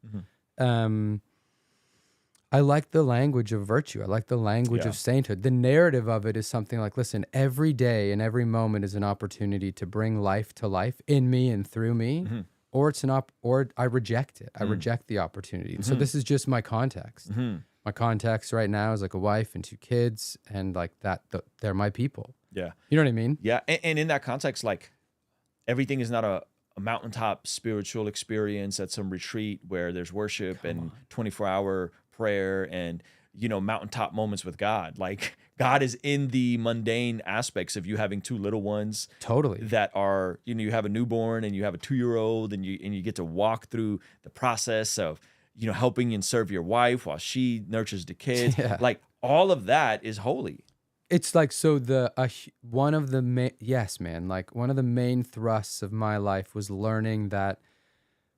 I like the language of virtue. I like the language of sainthood. The narrative of it is something like, listen, every day and every moment is an opportunity to bring life to life in me and through me, or it's or I reject it. I reject the opportunity. And so this is just my context. My context right now is like a wife and 2 kids, and like that, they're my people. Yeah. You know what I mean? Yeah. And in that context, like everything is not a mountaintop spiritual experience at some retreat where there's worship and 24-hour prayer and, mountaintop moments with God. Like God is in the mundane aspects of you having 2 little ones. Totally. That are, you have a newborn and you have a 2-year-old and you get to walk through the process of, helping and serve your wife while she nurtures the kids. Yeah. Like all of that is holy. It's like, so one of the main thrusts of my life was learning that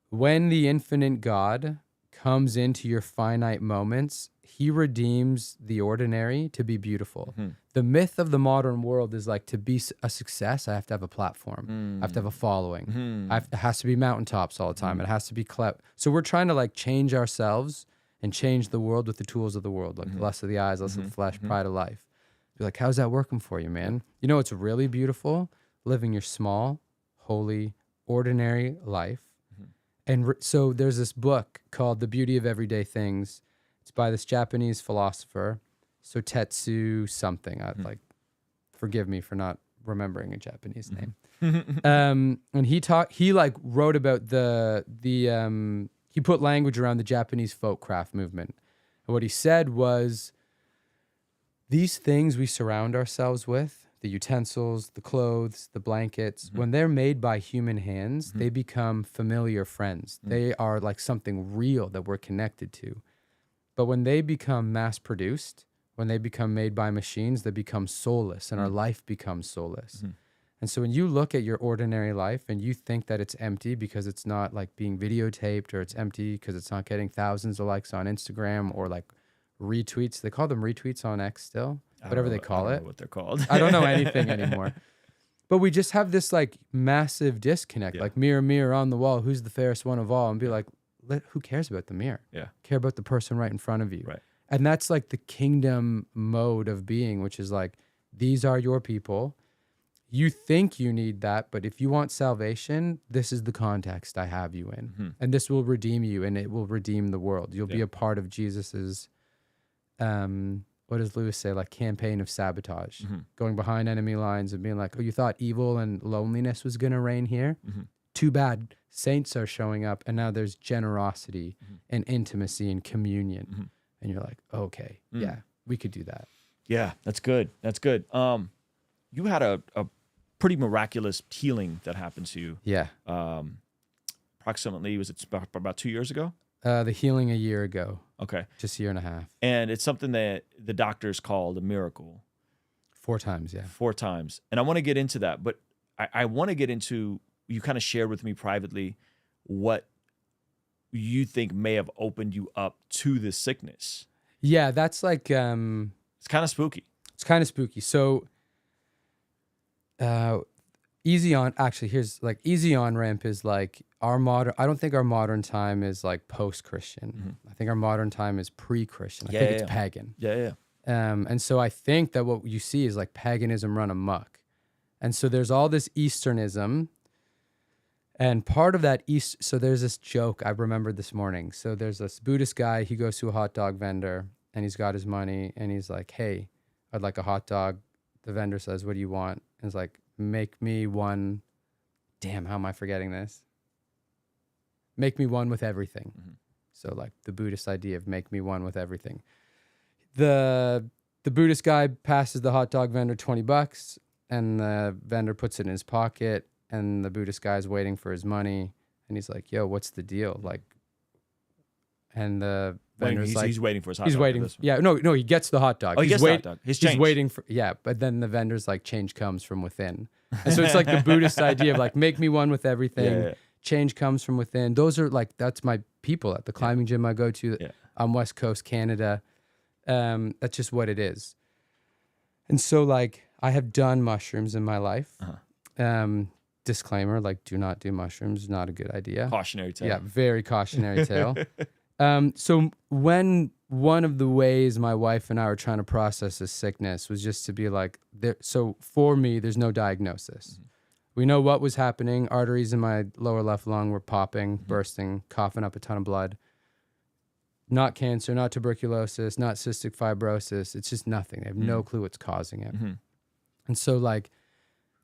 when the infinite God comes into your finite moments, he redeems the ordinary to be beautiful. The myth of the modern world is like, to be a success, I have to have a platform. I have to have a following. It has to be mountaintops all the time. It has to be So we're trying to like change ourselves and change the world with the tools of the world, like the lust of the eyes, lust of the flesh, pride of life. Be like, how's that working for you, man? You know what's really beautiful? Living your small, holy, ordinary life. And so there's this book called The Beauty of Everyday Things. It's by this Japanese philosopher, Sotetsu something. Like, forgive me for not remembering a Japanese name. And he like wrote about he put language around the Japanese folk craft movement. And what he said was, these things we surround ourselves with, the utensils, the clothes, the blankets, when they're made by human hands, they become familiar friends. They are like something real that we're connected to. But when they become mass-produced, when they become made by machines, they become soulless, and our life becomes soulless. And so when you look at your ordinary life and you think that it's empty because it's not like being videotaped, or it's empty because it's not getting thousands of likes on Instagram, or like retweets. They call them retweets on X still, whatever they call it. I don't know what they're called. I don't know anything anymore. But we just have this like massive disconnect, like mirror, mirror on the wall, who's the fairest one of all? And be like, who cares about the mirror? Yeah. Care about the person right in front of you. Right. And that's like the kingdom mode of being, which is like, these are your people. You think you need that, but if you want salvation, this is the context I have you in. And this will redeem you, and it will redeem the world. You'll be a part of Jesus's what does Lewis say? Like campaign of sabotage, going behind enemy lines and being like, oh, you thought evil and loneliness was going to reign here? Too bad. Saints are showing up, and now there's generosity and intimacy and communion. And you're like, okay, yeah, we could do that. Yeah, that's good. That's good. You had a pretty miraculous healing that happened to you. Yeah. Approximately, was it about 2 years ago? The healing a year ago. Okay. Just a year and a half. And it's something that the doctors called a miracle. 4 times, yeah. 4 times. And I want to get into that, but I want to get into, you kind of shared with me privately what you think may have opened you up to this sickness. Yeah, that's like... it's kind of spooky. It's kind of spooky. So, easy on ramp is like I don't think our modern time is like post-Christian. I think our modern time is pre-Christian. I think it's pagan. Yeah. And so I think that what you see is like paganism run amok. And so there's all this Easternism, and part of that so there's this joke I remembered this morning. So there's this Buddhist guy, he goes to a hot dog vendor and he's got his money and he's like, hey, I'd like a hot dog. The vendor says, what do you want? And it's like, make me one. Damn, how am I forgetting this? Make me one with everything. So like the Buddhist idea of make me one with everything. The Buddhist guy passes the hot dog vendor $20, and the vendor puts it in his pocket, and the Buddhist guy's waiting for his money, and he's like, yo, what's the deal? Like, and the vendor's like, he's waiting for his hot dog. He's waiting. Yeah, no, he gets the hot dog. Oh, he gets the hot dog. He's waiting for, but then the vendor's like, change comes from within. And so it's like the Buddhist idea of like, make me one with everything. change comes from within. Those are like, that's my people at the climbing gym I go to on West Coast Canada. That's just what it is. And so like I have done mushrooms in my life. Disclaimer, like do not do mushrooms, not a good idea. Cautionary tale. Yeah, very cautionary tale. So when one of the ways my wife and I were trying to process this sickness was just to be like, so for me, there's no diagnosis. We know what was happening. Arteries in my lower left lung were popping, bursting, coughing up a ton of blood. Not cancer, not tuberculosis, not cystic fibrosis. It's just nothing. They have no clue what's causing it. And so like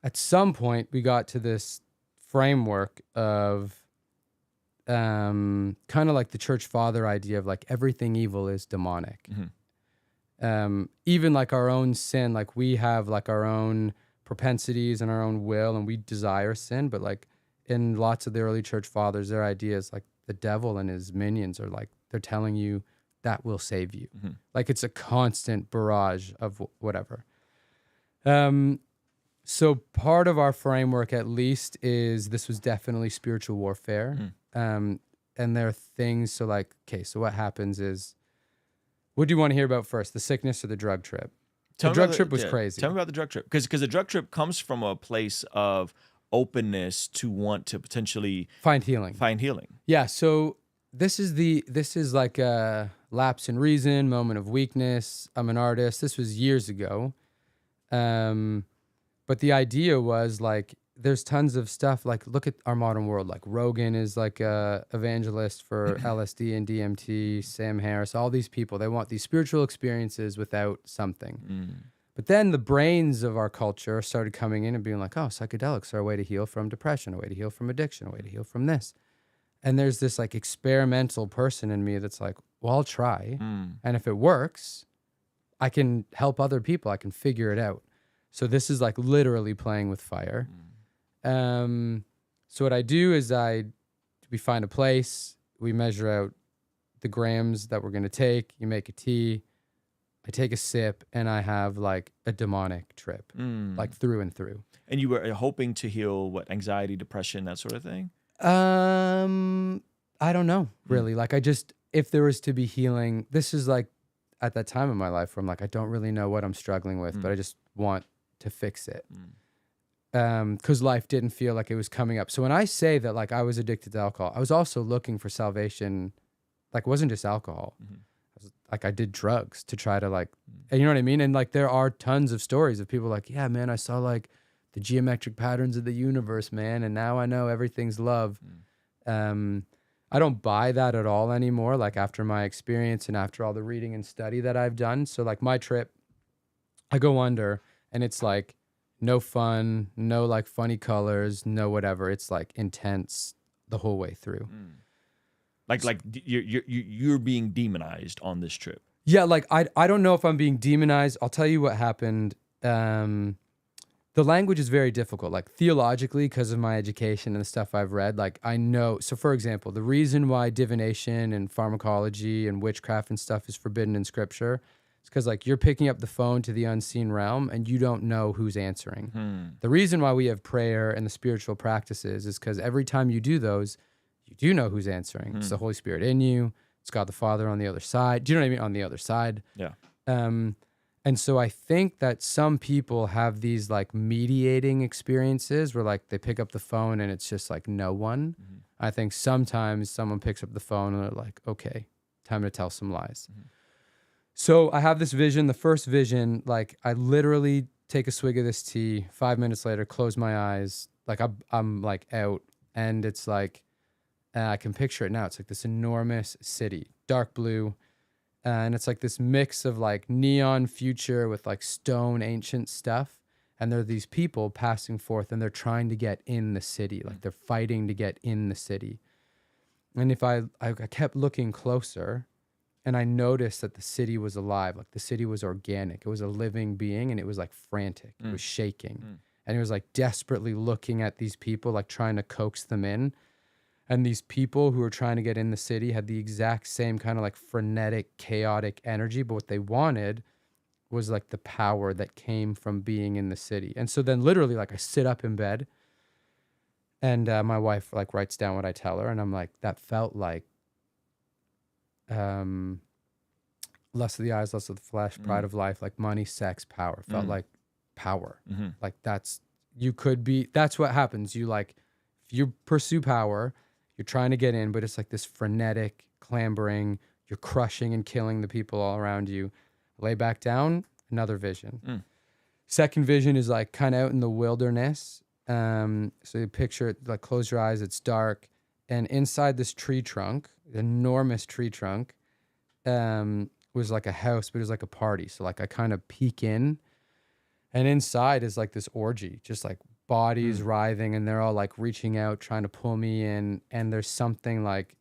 at some point we got to this framework of kind of like the church father idea of like everything evil is demonic. Even like our own sin, like we have like our own propensities and our own will and we desire sin, but like in lots of the early church fathers, their ideas like the devil and his minions are like, they're telling you that will save you. Like it's a constant barrage of whatever. So part of our framework at least is this was definitely spiritual warfare. And there are things, so like, okay, so what happens is, what do you want to hear about first, the sickness or the drug trip? The drug trip was crazy. Tell me about the drug trip. Because the drug trip comes from a place of openness to want to potentially find healing. Yeah, so this is like a lapse in reason, moment of weakness. I'm an artist. This was years ago. But the idea was like, there's tons of stuff. Like, look at our modern world. Like Rogan is like a evangelist for LSD and DMT, Sam Harris, all these people, they want these spiritual experiences without something. But then the brains of our culture started coming in and being like, oh, psychedelics are a way to heal from depression, a way to heal from addiction, a way to heal from this. And there's this like experimental person in me that's like, well, I'll try. And if it works, I can help other people. I can figure it out. So this is like literally playing with fire. So what I do is we find a place, we measure out the grams that we're going to take, you make a tea, I take a sip, and I have like a demonic trip, like through and through. And you were hoping to heal what, anxiety, depression, that sort of thing? I don't know, really. Like if there was to be healing, this is like at that time in my life where I'm like, I don't really know what I'm struggling with, but I just want to fix it. Because life didn't feel like it was coming up. So when I say that like I was addicted to alcohol, I was also looking for salvation. Like it wasn't just alcohol. I did drugs to try to like, and you know what I mean? And like there are tons of stories of people like, yeah, man, I saw like the geometric patterns of the universe, man, and now I know everything's love. I don't buy that at all anymore, like after my experience and after all the reading and study that I've done. So like my trip, I go under and it's like no fun, no like funny colors, no whatever. It's like intense the whole way through. Like you're being demonized on this trip. Yeah, like I don't know if I'm being demonized. I'll tell you what happened. The language is very difficult, like theologically, because of my education and the stuff I've read. Like I know, so for example, the reason why divination and pharmacology and witchcraft and stuff is forbidden in scripture is because like you're picking up the phone to the unseen realm and you don't know who's answering. The reason why we have prayer and the spiritual practices is because every time you do those, you do know who's answering. It's the Holy Spirit in you. It's God the Father on the other side. Do you know what I mean? On the other side. Yeah. And so I think that some people have these like mediating experiences where like they pick up the phone and it's just like no one. I think sometimes someone picks up the phone and they're like, okay, time to tell some lies. So I have this vision. The first vision, like I literally take a swig of this tea, 5 minutes later, close my eyes. Like I'm like out and it's like, I can picture it now. It's like this enormous city, dark blue. And it's like this mix of like neon future with like stone ancient stuff. And there are these people passing forth and they're trying to get in the city. Like they're fighting to get in the city. And if I kept looking closer and I noticed that the city was alive, like the city was organic. It was a living being and it was like frantic. It was shaking. And it was like desperately looking at these people, like trying to coax them in. And these people who were trying to get in the city had the exact same kind of like frenetic, chaotic energy. But what they wanted was like the power that came from being in the city. And so then literally like I sit up in bed And my wife like writes down what I tell her, and I'm like, that felt like lust of the eyes, lust of the flesh, pride of life, like money, sex, power. Felt like power. Like that's what happens. You like, if you pursue power, you're trying to get in, but it's like this frenetic clambering, you're crushing and killing the people all around you. Lay back down, another vision. Second vision is like kind of out in the wilderness. So you picture it, like close your eyes, it's dark. And inside this tree trunk, enormous tree trunk, was like a house, but it was like a party. So like I kind of peek in, and inside is like this orgy, just like bodies writhing, and they're all like reaching out, trying to pull me in. And there's something like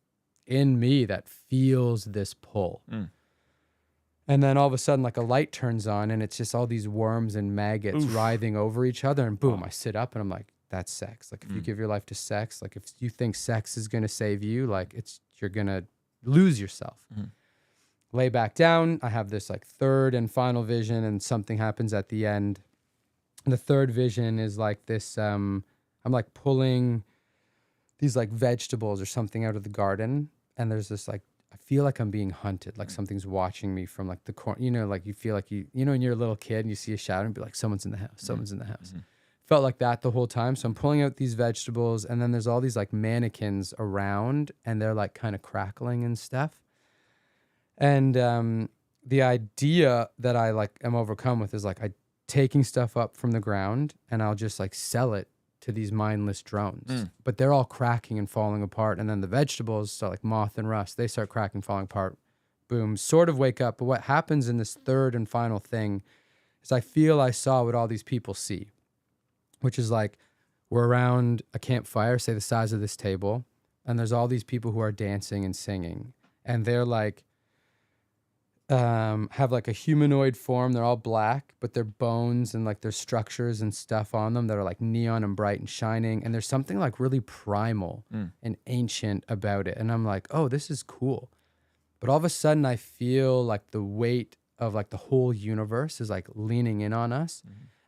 in me that feels this pull. And then all of a sudden, like a light turns on, and it's just all these worms and maggots writhing over each other. And boom, I sit up and I'm like, that's sex. Like if you give your life to sex, like if you think sex is going to save you, like you're going to lose yourself. Lay back down. I have this like third and final vision, and something happens at the end. And the third vision is like this, I'm like pulling these like vegetables or something out of the garden. And there's this like, I feel like I'm being hunted, like something's watching me from like the corner, you know, like you feel like you know, when you're a little kid and you see a shadow and be like, someone's in the house, someone's in the house. Felt like that the whole time. So I'm pulling out these vegetables, and then there's all these like mannequins around, and they're like kind of crackling and stuff. And the idea that I like am overcome with is like I taking stuff up from the ground, and I'll just like sell it to these mindless drones. But they're all cracking and falling apart. And then the vegetables, so like moth and rust, they start cracking, falling apart. Boom, sort of wake up. But what happens in this third and final thing is I feel I saw what all these people see, which is like we're around a campfire, say the size of this table, and there's all these people who are dancing and singing. And they're like, have like a humanoid form. They're all black, but their bones and like their structures and stuff on them that are like neon and bright and shining. And there's something like really primal and ancient about it. And I'm like, oh, this is cool. But all of a sudden I feel like the weight of like the whole universe is like leaning in on us.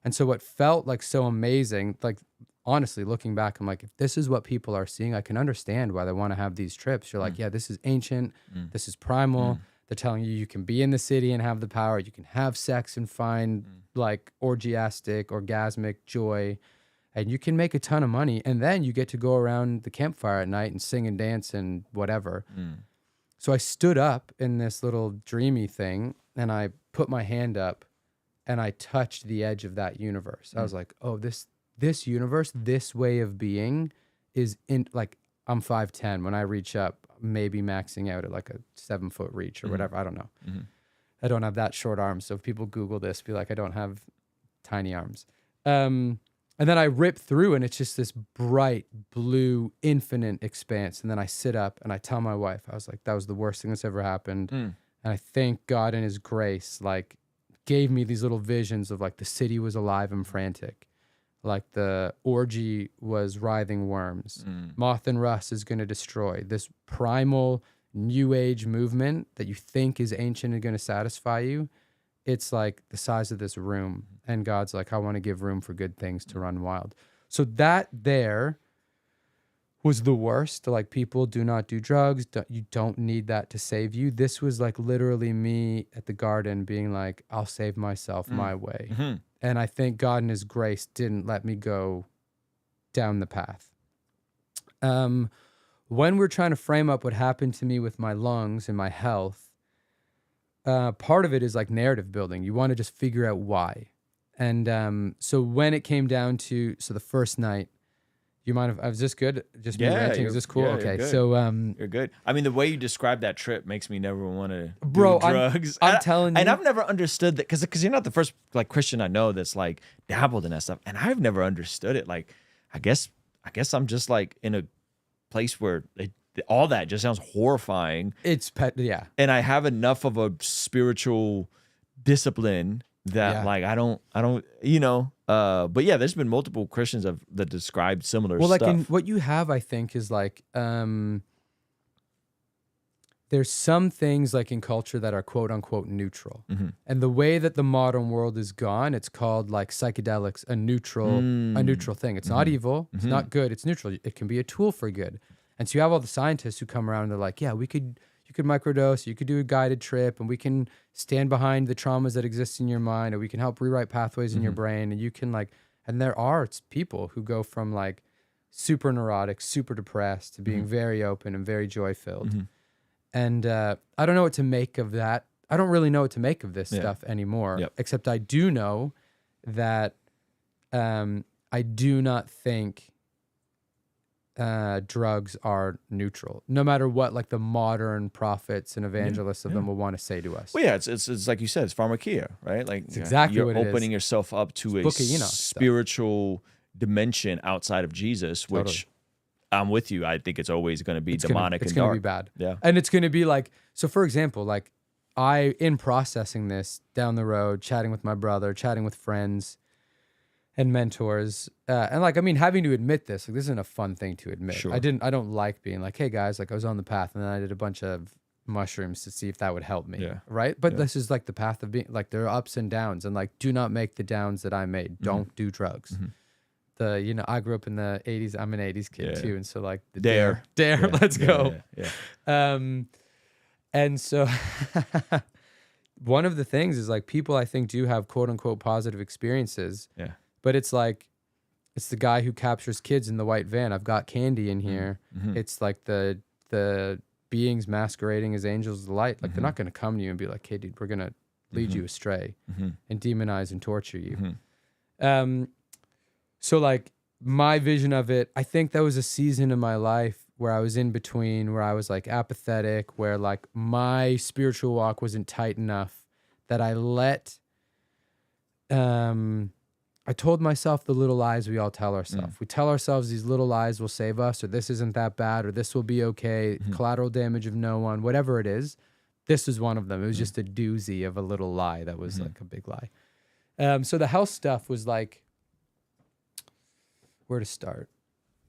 And so what felt like so amazing, like honestly looking back, I'm like, if this is what people are seeing, I can understand why they want to have these trips. You're like, yeah, this is ancient. This is primal. They're telling you can be in the city and have the power. You can have sex and find like orgasmic joy, and you can make a ton of money. And then you get to go around the campfire at night and sing and dance and whatever. So I stood up in this little dreamy thing, and I put my hand up and I touched the edge of that universe. I was like, oh, this universe, this way of being is in like, I'm 5'10". When I reach up, maybe maxing out at like a 7-foot reach or whatever. I don't know. I don't have that short arms. So if people Google this, be like, I don't have tiny arms. And then I rip through, and it's just this bright blue, infinite expanse. And then I sit up and I tell my wife, I was like, that was the worst thing that's ever happened. And I thank God in his grace, like gave me these little visions of like the city was alive and frantic. Like the orgy was writhing worms. Moth and rust is going to destroy this primal new age movement that you think is ancient and going to satisfy you. It's like the size of this room. And God's like, I want to give room for good things to run wild. So that there was the worst. Like, people do not do drugs. You don't need that to save you. This was like literally me at the garden being like, I'll save myself my way. And I think God in his grace didn't let me go down the path. When we're trying to frame up what happened to me with my lungs and my health, part of it is like narrative building. You want to just figure out why. And so when it came down to, so the first night, you mind if I was this good? Just me ranting? Is this cool? Yeah, okay, so you're good. I mean, the way you describe that trip makes me never want to do drugs. I'm telling you, and I've never understood that because you're not the first like Christian I know that's like dabbled in that stuff, and I've never understood it. Like, I guess I'm just like in a place where all that just sounds horrifying. Yeah, and I have enough of a spiritual discipline that like I don't but yeah, there's been multiple Christians that described similar stuff. Well, like what you have, I think, is like there's some things like in culture that are quote unquote neutral. Mm-hmm. And the way that the modern world is gone, it's called like psychedelics, a neutral thing. It's not evil. It's not good. It's neutral. It can be a tool for good. And so you have all the scientists who come around and they're like, yeah, you could microdose, you could do a guided trip, and we can stand behind the traumas that exist in your mind, or we can help rewrite pathways in your brain. And you can like, and there are people who go from like super neurotic, super depressed to being very open and very joy filled. And I don't know what to make of that. I don't really know what to make of this stuff anymore, except I do know that I do not think drugs are neutral, no matter what like the modern prophets and evangelists of them will want to say to us. Well, yeah, it's like you said, it's pharmakeia, right? Like it's exactly you're what it opening is. yourself up to a spiritual dimension outside of Jesus, which I'm with you. I think it's always going to be demonic and dark. It's going to be bad. Yeah. And it's going to be like, so for example, like in processing this down the road, chatting with my brother, chatting with friends and mentors, and like, I mean, having to admit this, like this isn't a fun thing to admit. Sure. I don't like being like, hey guys, like I was on the path and then I did a bunch of mushrooms to see if that would help me. Yeah. Right. But this is like the path of being like, there are ups and downs, and like, do not make the downs that I made. Don't do drugs. I grew up in the 80s. I'm an 80s kid too. And so like the dare, let's go. And so one of the things is like people I think do have quote unquote positive experiences. Yeah. But it's like, it's the guy who captures kids in the white van. I've got candy in here. It's like the beings masquerading as angels of the light. Like they're not going to come to you and be like, hey dude, we're going to lead you astray and demonize and torture you. So like my vision of it, I think that was a season in my life where I was in between, where I was like apathetic, where like my spiritual walk wasn't tight enough that I told myself the little lies we all tell ourselves. We tell ourselves these little lies will save us, or this isn't that bad, or this will be okay, collateral damage of no one, whatever it is. This was one of them. It was just a doozy of a little lie that was like a big lie. So the health stuff was like, where to start?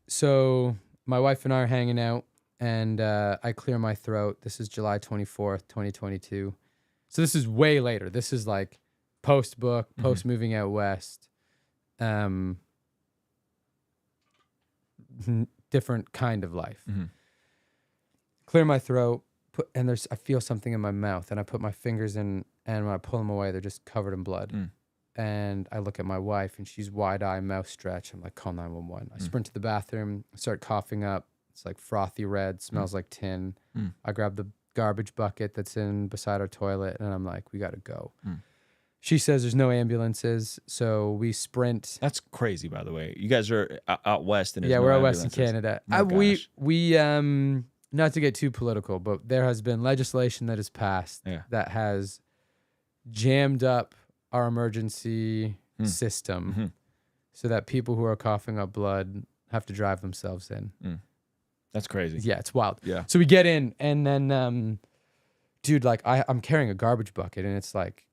So my wife and I are hanging out, and I clear my throat. This is July 24th, 2022. So this is way later. This is like post book, post moving out west. Different kind of life. Clear my throat, I feel something in my mouth, and I put my fingers in, and when I pull them away, they're just covered in blood. And I look at my wife, and she's wide-eyed, mouth stretch. I'm like, call 911. I sprint to the bathroom, start coughing up. It's like frothy red, smells like tin. I grab the garbage bucket that's in beside our toilet, and I'm like, we got to go. She says there's no ambulances, so we sprint. That's crazy, by the way. You guys are out west, and we're out west in Canada. We not to get too political, but there has been legislation that has passed that has jammed up our emergency system so that people who are coughing up blood have to drive themselves in. That's crazy. Yeah, it's wild. Yeah. So we get in, and then, dude, like I'm carrying a garbage bucket, and it's like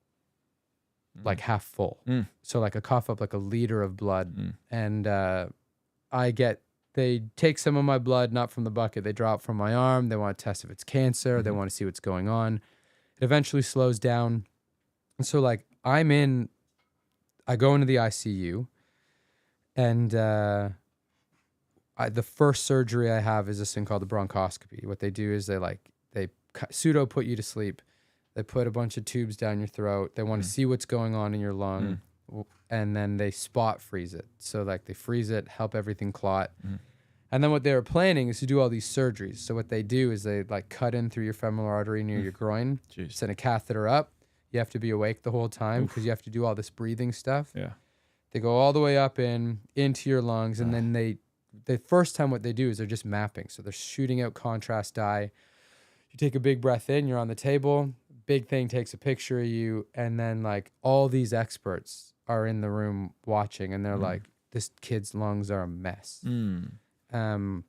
half full. So like I cough up like a liter of blood, and they take some of my blood, not from the bucket. They draw it from my arm. They want to test if it's cancer. They want to see what's going on. It eventually slows down. And so like I go into the ICU, and the first surgery I have is this thing called the bronchoscopy. What they do is they pseudo put you to sleep. They put a bunch of tubes down your throat. They want to see what's going on in your lung, and then they spot freeze it. So like they freeze it, help everything clot. And then what they were planning is to do all these surgeries. So what they do is they like cut in through your femoral artery near your groin, send a catheter up. You have to be awake the whole time because you have to do all this breathing stuff. Yeah. They go all the way up into your lungs, and then the first time what they do is they're just mapping. So they're shooting out contrast dye. You take a big breath in, you're on the table, big thing takes a picture of you, and then like all these experts are in the room watching, and they're like, this kid's lungs are a mess. Were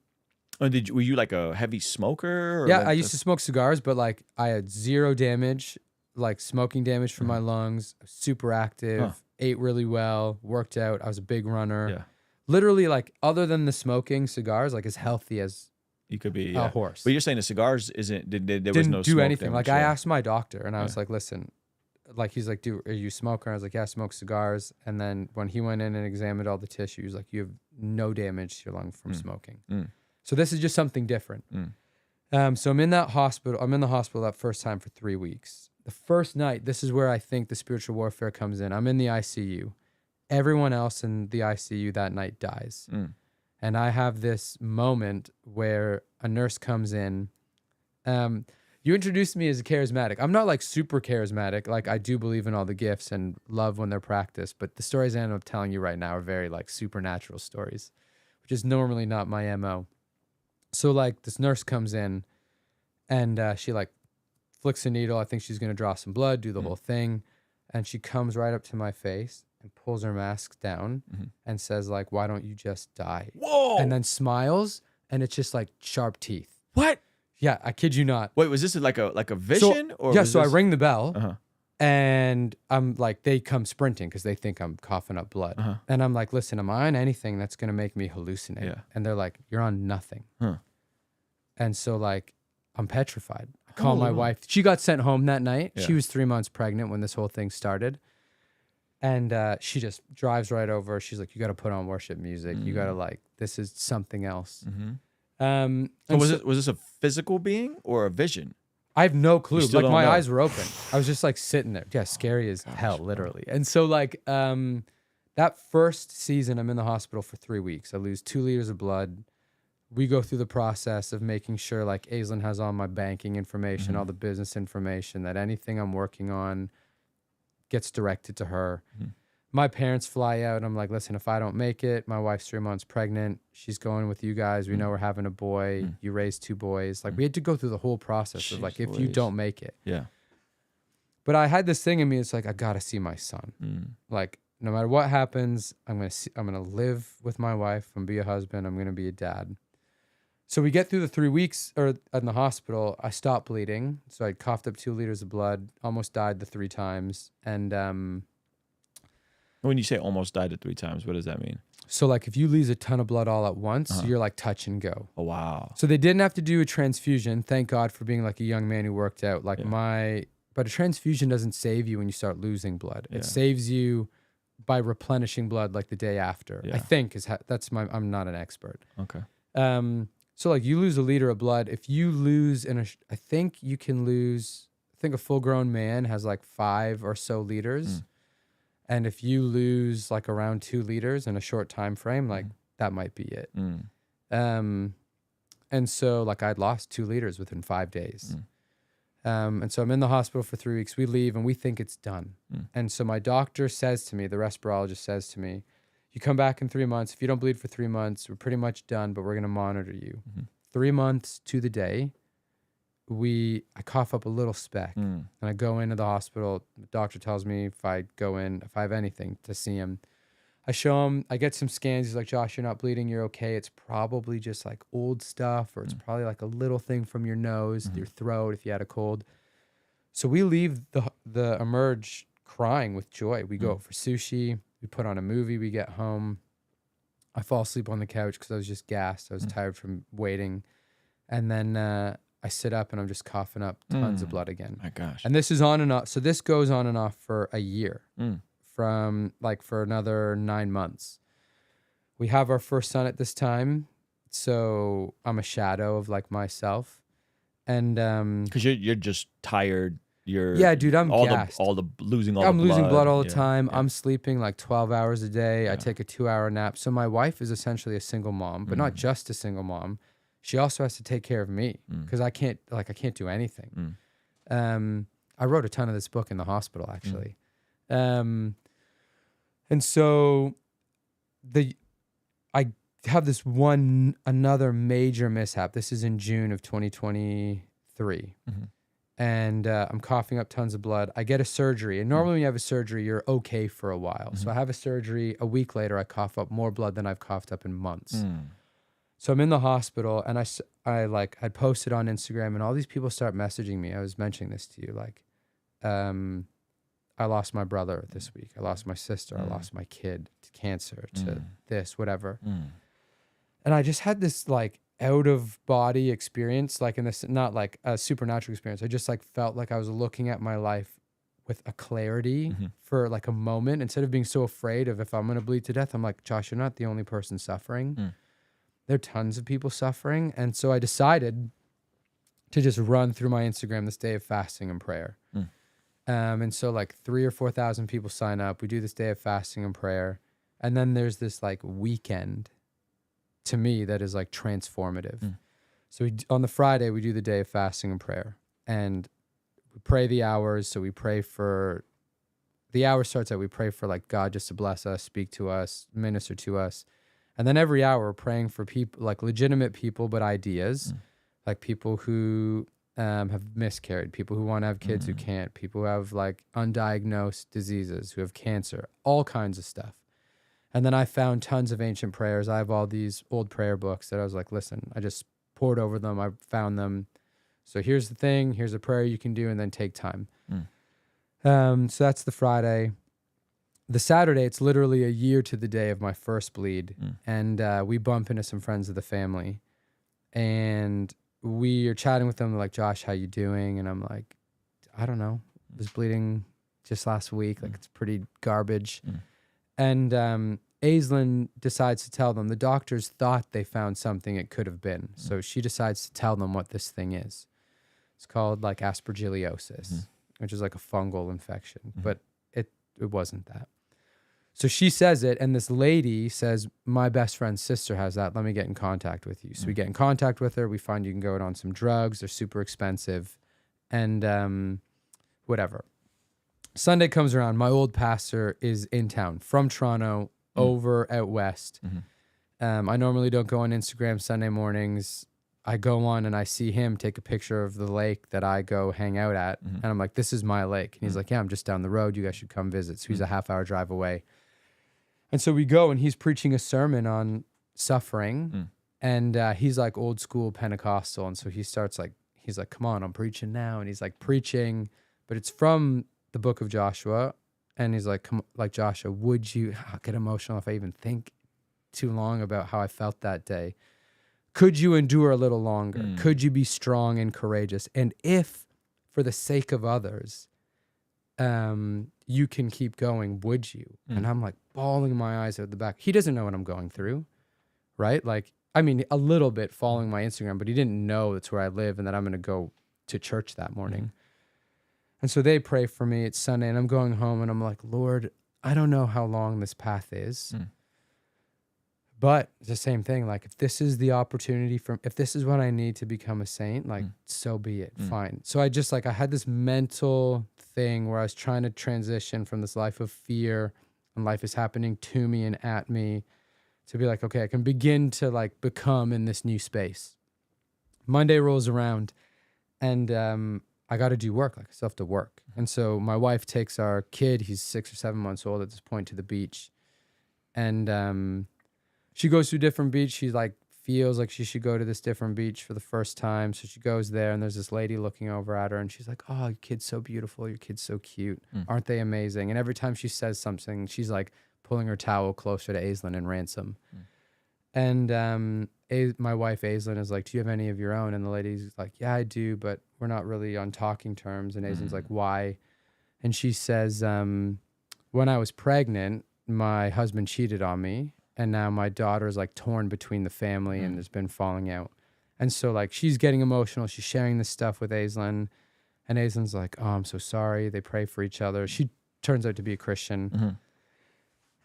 you like a heavy smoker? Or yeah, like I used to smoke cigars, but like I had zero damage, like smoking damage from my lungs, super active, ate really well, worked out. I was a big runner. Yeah. Literally like other than the smoking cigars, like as healthy as You could be a horse. But you're saying the cigars isn't. There was Didn't no do smoke anything. damage, Like I asked my doctor, and I was Yeah. like, listen, like he's like, dude, are you a smoker? I was like, yeah, I smoke cigars. And then when he went in and examined all the tissues, like you have no damage to your lung from smoking. So this is just something different. So I'm in that hospital. I'm in the hospital that first time for 3 weeks. The first night, this is where I think the spiritual warfare comes in. I'm in the ICU. Everyone else in the ICU that night dies. And I have this moment where a nurse comes in. You introduced me as a charismatic. I'm not like super charismatic. Like I do believe in all the gifts and love when they're practiced. But the stories I end up telling you right now are very like supernatural stories, which is normally not my MO. So like this nurse comes in and she like flicks a needle. I think she's going to draw some blood, do the whole thing. And she comes right up to my face and pulls her mask down and says like, why don't you just die? Whoa. And then smiles and it's just like sharp teeth. What? Yeah, I kid you not. Wait, was this like a vision? Or yeah, was so I this... ring the bell and I'm like, they come sprinting because they think I'm coughing up blood. And I'm like, listen, am I on anything that's going to make me hallucinate? Yeah. And they're like, you're on nothing. And so like, I'm petrified. I call my wife. She got sent home that night. Yeah. She was 3 months pregnant when this whole thing started. And she just drives right over. She's like, you got to put on worship music. You got to like, this is something else. was this a physical being or a vision? I have no clue. still Like don't my know. eyes were open. I was just like sitting there. Yeah, scary as hell, literally. And so like that first season, I'm in the hospital for 3 weeks. I lose 2 liters of blood. We go through the process of making sure like Aislinn has all my banking information, all the business information, that anything I'm working on gets directed to her. My parents fly out. I'm like, listen, if I don't make it, my wife's 3 months pregnant. She's going with you guys. We know we're having a boy. You raised 2 boys. Like we had to go through the whole process of like, if you don't make it. Yeah. But I had this thing in me. It's like, I got to see my son. Like no matter what happens, I'm going to live with my wife. I'm going to be a husband. I'm going to be a dad. So we get through the 3 weeks in the hospital. I stopped bleeding. So I coughed up 2 liters of blood, almost died the 3 times. And When you say almost died it 3 times, what does that mean? so like if you lose a ton of blood all at once, you're like touch and go. Oh, wow. So they didn't have to do a transfusion. Thank God for being like a young man who worked out. Like but a transfusion doesn't save you when you start losing blood. It saves you by replenishing blood like the day after. I think I'm not an expert. Okay. So like you lose a liter of blood. If you lose I think you can lose, I think a full grown man has like 5 or so liters. And if you lose like around 2 liters in a short time frame, like that might be it. And so like I'd lost 2 liters within 5 days. And so I'm in the hospital for 3 weeks. We leave and we think it's done. And so my doctor says to me, the respirologist says to me, you come back in 3 months. If you don't bleed for 3 months, we're pretty much done, but we're going to monitor you. 3 months to the day, I cough up a little speck and I go into the hospital. The doctor tells me if I have anything to see him, I show him, I get some scans. He's like, Josh, you're not bleeding. You're okay. It's probably just like old stuff, or it's probably like a little thing from your nose, your throat, if you had a cold. So we leave the Emerge crying with joy. We go out for sushi. We put on a movie. We get home. I fall asleep on the couch because I was just gassed. I was tired from waiting. And then I sit up and I'm just coughing up tons of blood again. My gosh. And this is on and off. So this goes on and off for a year, from like for another 9 months. We have our first son at this time. So I'm a shadow of like myself. And because you're just tired. Yeah, dude, I'm gassed. I'm losing blood all the time. Yeah. I'm sleeping like 12 hours a day. I take a 2-hour nap. So my wife is essentially a single mom, but not just a single mom. She also has to take care of me because I can't do anything. I wrote a ton of this book in the hospital actually. And so I have this another major mishap. This is in June of 2023. And I'm coughing up tons of blood. I get a surgery. And normally when you have a surgery, you're okay for a while. So I have a surgery. A week later, I cough up more blood than I've coughed up in months. So I'm in the hospital and I'd posted on Instagram and all these people start messaging me. I was mentioning this to you. Like, I lost my brother this week. I lost my sister. I lost my kid to cancer, to this, whatever. And I just had this like out of body experience, like in this, not like a supernatural experience. I just like felt like I was looking at my life with a clarity for like a moment, instead of being so afraid of if I'm going to bleed to death. I'm like, Josh, you're not the only person suffering. There are tons of people suffering. And so I decided to just run through my Instagram this day of fasting and prayer. And so like 3,000 or 4,000 people sign up. We do this day of fasting and prayer. And then there's this like weekend to me that is like transformative. So on the Friday, we do the day of fasting and prayer, and we pray the hours. So we pray for, the hour starts out, we pray for like God just to bless us, speak to us, minister to us. And then every hour we're praying for people, like legitimate people, but ideas, like people who have miscarried, people who want to have kids who can't, people who have like undiagnosed diseases, who have cancer, all kinds of stuff. And then I found tons of ancient prayers. I have all these old prayer books that I was like, listen, I just poured over them. I found them. So here's the thing. Here's a prayer you can do, and then take time. So that's the Friday. The Saturday, it's literally a year to the day of my first bleed. And we bump into some friends of the family. And we are chatting with them, like, Josh, how you doing? And I'm like, I don't know. I was bleeding just last week. Like, it's pretty garbage. And Aislinn decides to tell them. The doctors thought they found something it could have been. So she decides to tell them what this thing is. It's called like aspergillosis, which is like a fungal infection. But it wasn't that. So she says it, and this lady says, my best friend's sister has that. Let me get in contact with you. So we get in contact with her. We find you can go on some drugs. They're super expensive. And whatever. Sunday comes around. My old pastor is in town from Toronto over out west. I normally don't go on Instagram Sunday mornings. I go on and I see him take a picture of the lake that I go hang out at. And I'm like, this is my lake. And he's like, yeah, I'm just down the road. You guys should come visit. So he's a half-hour drive away. And so we go, and he's preaching a sermon on suffering. And he's like old school Pentecostal. And so he starts like, he's like, come on, I'm preaching now. And he's like preaching, but it's from the book of Joshua. And he's like, come, like, Joshua, would you, I get emotional if I even think too long about how I felt that day. Could you endure a little longer? Could you be strong and courageous? And if, for the sake of others, you can keep going, would you? And I'm like bawling my eyes out the back. He doesn't know what I'm going through, right? Like, I mean, a little bit following my Instagram, but he didn't know that's where I live and that I'm going to go to church that morning. And so they pray for me. It's Sunday, and I'm going home, and I'm like, Lord, I don't know how long this path is. But it's the same thing. Like, if this is the opportunity if this is what I need to become a saint, like, so be it. Fine. So I just, like, I had this mental thing where I was trying to transition from this life of fear, and life is happening to me and at me, to be like, okay, I can begin to, like, become in this new space. Monday rolls around, and I got to do work. Like, I still have to work. And so my wife takes our kid, he's 6 or 7 months old at this point, to the beach. And she goes to a different beach. She like feels like she should go to this different beach for the first time. So she goes there, and there's this lady looking over at her, and she's like, oh, your kid's so beautiful. Your kid's so cute. Aren't they amazing? And every time she says something, she's like pulling her towel closer to Aislinn and Ransom. And my wife Aislinn is like, do you have any of your own? And the lady's like, yeah, I do, but we're not really on talking terms. And Aislinn's like, why? And she says, when I was pregnant, my husband cheated on me. And now my daughter is like torn between the family and has been falling out. And so like she's getting emotional. She's sharing this stuff with Aislinn. And Aislinn's like, oh, I'm so sorry. They pray for each other. She turns out to be a Christian.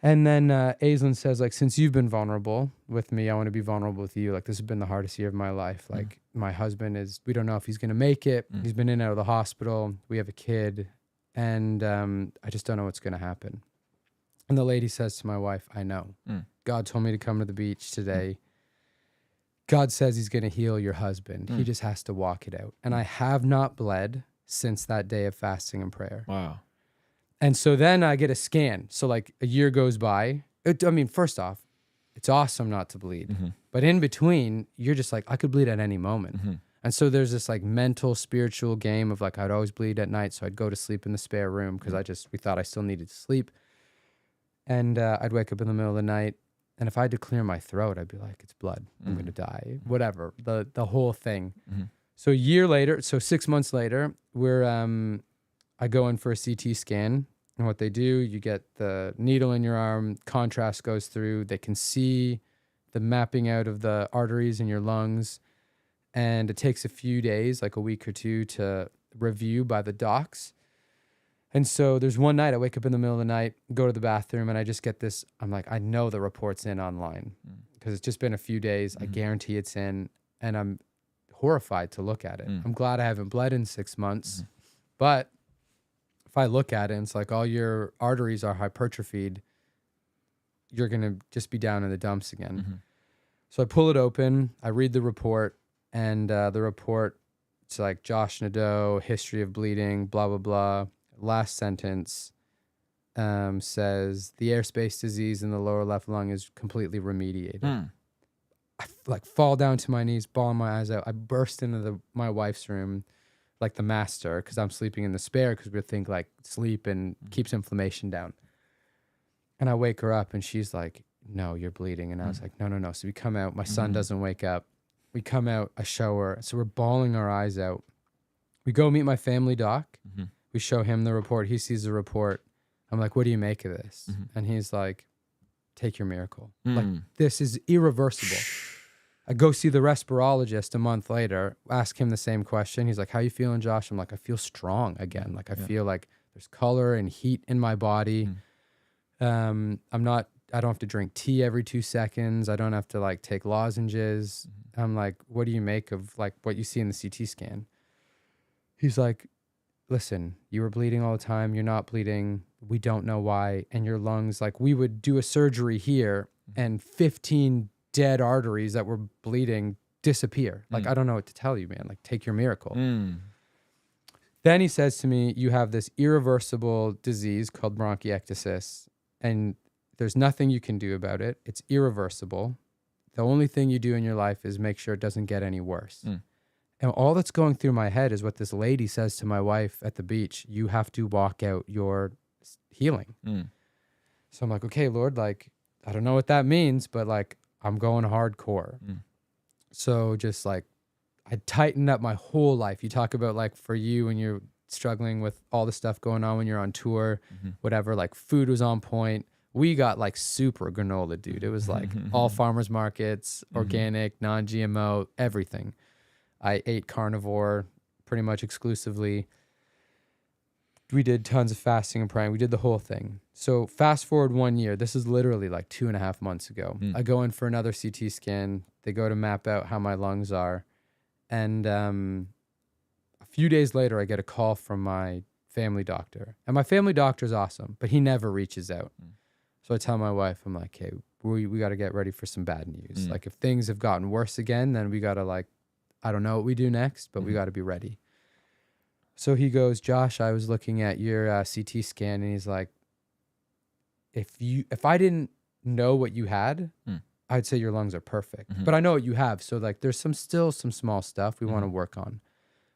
And then Aislinn says, like, since you've been vulnerable with me, I want to be vulnerable with you. Like, this has been the hardest year of my life. Like, my husband we don't know if he's going to make it. He's been in and out of the hospital. We have a kid. And I just don't know what's going to happen. And the lady says to my wife, I know. God told me to come to the beach today. God says he's going to heal your husband. He just has to walk it out. And I have not bled since that day of fasting and prayer. Wow. And so then I get a scan. So like a year goes by. I mean, first off, it's awesome not to bleed. But in between, you're just like, I could bleed at any moment. And so there's this like mental, spiritual game of like, I'd always bleed at night. So I'd go to sleep in the spare room because we thought I still needed to sleep. And I'd wake up in the middle of the night. And if I had to clear my throat, I'd be like, it's blood. I'm going to die. Whatever. The whole thing. So a year later, so 6 months later, I go in for a CT scan. And what they do, you get the needle in your arm, contrast goes through. They can see the mapping out of the arteries in your lungs. And it takes a few days, like a week or two, to review by the docs. And so there's one night I wake up in the middle of the night, go to the bathroom, and I just get this. I'm like, I know the report's in online because it's just been a few days. I guarantee it's in, and I'm horrified to look at it. I'm glad I haven't bled in 6 months. But if I look at it and it's like all your arteries are hypertrophied, you're going to just be down in the dumps again. So I pull it open, I read the report, and the report, it's like Josh Nadeau, history of bleeding, blah, blah, blah. Last sentence says the airspace disease in the lower left lung is completely remediated. I like fall down to my knees, bawling my eyes out. I burst into my wife's room like the master because I'm sleeping in the spare because we think like sleep and keeps inflammation down. And I wake her up and she's like, no, you're bleeding. And I was like, no. So we come out. My son doesn't wake up. We come out, I show her. So we're bawling our eyes out. We go meet my family doc. We show him the report. He sees the report. I'm like, what do you make of this? And he's like, take your miracle. Like, this is irreversible. I go see the respirologist a month later, ask him the same question. He's like, how you feeling, Josh? I'm like, I feel strong again. Like, I feel like there's color and heat in my body. I don't have to drink tea every 2 seconds. I don't have to like take lozenges. I'm like, what do you make of like what you see in the CT scan? He's like, listen, you were bleeding all the time. You're not bleeding. We don't know why. And your lungs, like we would do a surgery here and 15 dead arteries that were bleeding disappear. Like, I don't know what to tell you, man. Like, take your miracle. Then he says to me, you have this irreversible disease called bronchiectasis, and there's nothing you can do about it. It's irreversible. The only thing you do in your life is make sure it doesn't get any worse. And all that's going through my head is what this lady says to my wife at the beach. You have to walk out your healing. So I'm like, okay, Lord, like, I don't know what that means, but like, I'm going hardcore. So just like, I tightened up my whole life. You talk about like for you when you're struggling with all the stuff going on when you're on tour, whatever, like food was on point. We got like super granola, dude. It was like all farmers markets, organic, non-GMO, everything. I ate carnivore pretty much exclusively. We did tons of fasting and praying. We did the whole thing. So fast forward 1 year. This is literally like 2.5 months ago. I go in for another CT scan. They go to map out how my lungs are. And a few days later, I get a call from my family doctor. And my family doctor is awesome, but he never reaches out. So I tell my wife, I'm like, hey, we got to get ready for some bad news. Like if things have gotten worse again, then we got to like, I don't know what we do next, but we got to be ready. So he goes, Josh, I was looking at your CT scan, and he's like, if I didn't know what you had, I'd say your lungs are perfect. But I know what you have. So like there's still some small stuff we want to work on.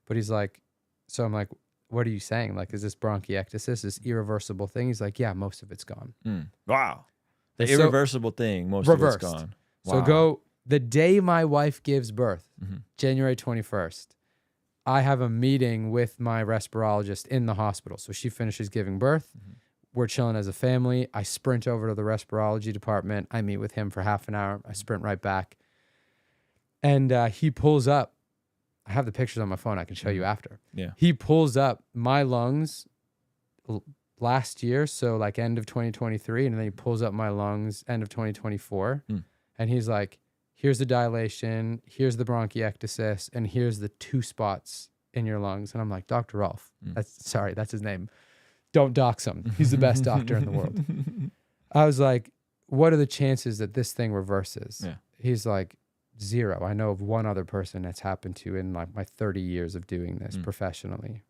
But he's like, so I'm like, what are you saying? Like, is this bronchiectasis, this irreversible thing? He's like, yeah, most of it's gone. Wow. The irreversible thing, most of it's gone. Wow. So go the day my wife gives birth, January 21st, I have a meeting with my respirologist in the hospital. So she finishes giving birth. We're chilling as a family. I sprint over to the respirology department. I meet with him for half an hour. I sprint right back. And he pulls up. I have the pictures on my phone. I can show you after. Yeah. He pulls up my lungs last year, so like end of 2023, and then he pulls up my lungs end of 2024. And he's like, here's the dilation, here's the bronchiectasis, and here's the 2 spots in your lungs. And I'm like, Dr. Rolf, that's his name. Don't dox him. He's the best doctor in the world. I was like, what are the chances that this thing reverses? He's like, 0. I know of one other person that's happened to in like my 30 years of doing this professionally.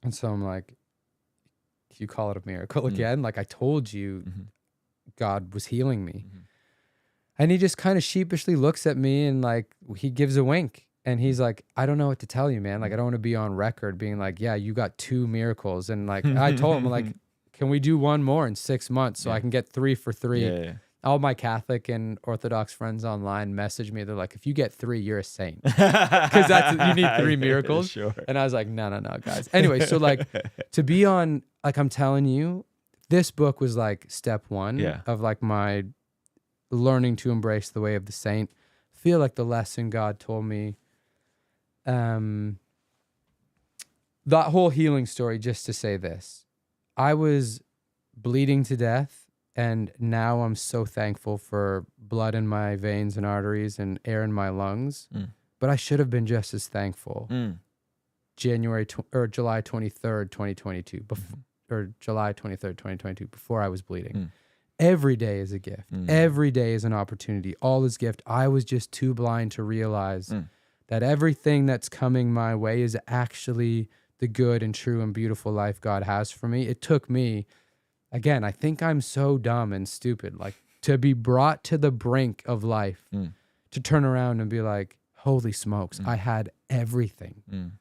And so I'm like, you call it a miracle again? Like I told you, God was healing me. And he just kind of sheepishly looks at me and like, he gives a wink. And he's like, I don't know what to tell you, man. Like, I don't want to be on record being like, yeah, you got 2 miracles. And like, I told him like, can we do one more in 6 months so I can get 3 for 3? all my Catholic and Orthodox friends online message me. They're like, if you get 3, you're a saint. Because you need 3 miracles. Sure. And I was like, no, guys. Anyway, so like to be on, like I'm telling you, this book was like step 1 of like my learning to embrace the way of the saint. Feel like the lesson God told me. That whole healing story, just to say this, I was bleeding to death. And now I'm so thankful for blood in my veins and arteries and air in my lungs. But I should have been just as thankful. July 23rd, 2022, or July 23rd, 2022, before I was bleeding. Every day is a gift. Every day is an opportunity. All is gift. I was just too blind to realize that everything that's coming my way is actually the good and true and beautiful life God has for me. It took me, again, I think I'm so dumb and stupid, like to be brought to the brink of life, to turn around and be like, holy smokes, I had everything.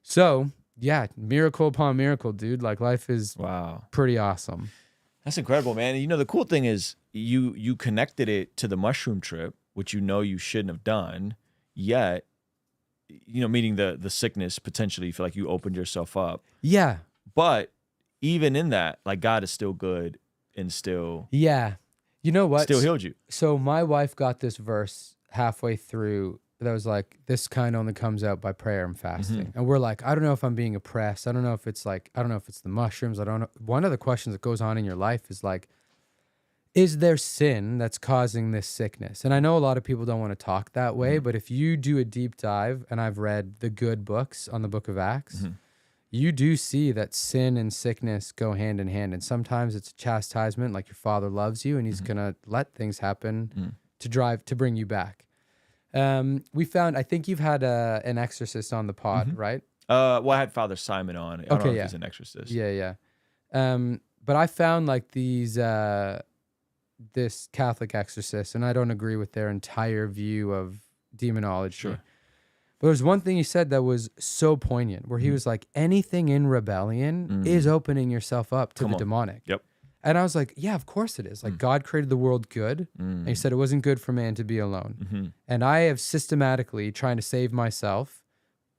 So yeah, miracle upon miracle, dude. Like life is pretty awesome. That's incredible, man. And, you know, the cool thing is you connected it to the mushroom trip, which you know you shouldn't have done, yet, you know, meaning the sickness, potentially you feel like you opened yourself up. Yeah. But even in that, like God is still good and still. Yeah. You know what? Still healed you. So my wife got this verse halfway through that was like, this kind only comes out by prayer and fasting. And we're like, I don't know if I'm being oppressed. I don't know if it's like, I don't know if it's the mushrooms. I don't know. One of the questions that goes on in your life is like, is there sin that's causing this sickness? And I know a lot of people don't want to talk that way, but if you do a deep dive, and I've read the good books on the book of Acts, you do see that sin and sickness go hand in hand. And sometimes it's a chastisement, like your father loves you and he's going to let things happen to bring you back. We found, I think you've had an exorcist on the pod, right? Well, I had Father Simon on. I don't know if he's an exorcist. Yeah. But I found like this Catholic exorcist, and I don't agree with their entire view of demonology. Sure. But there's one thing he said that was so poignant, where he was like, anything in rebellion is opening yourself up to the demonic. Yep. And I was like, yeah, of course it is. Like God created the world good, and he said it wasn't good for man to be alone. And I have systematically, trying to save myself,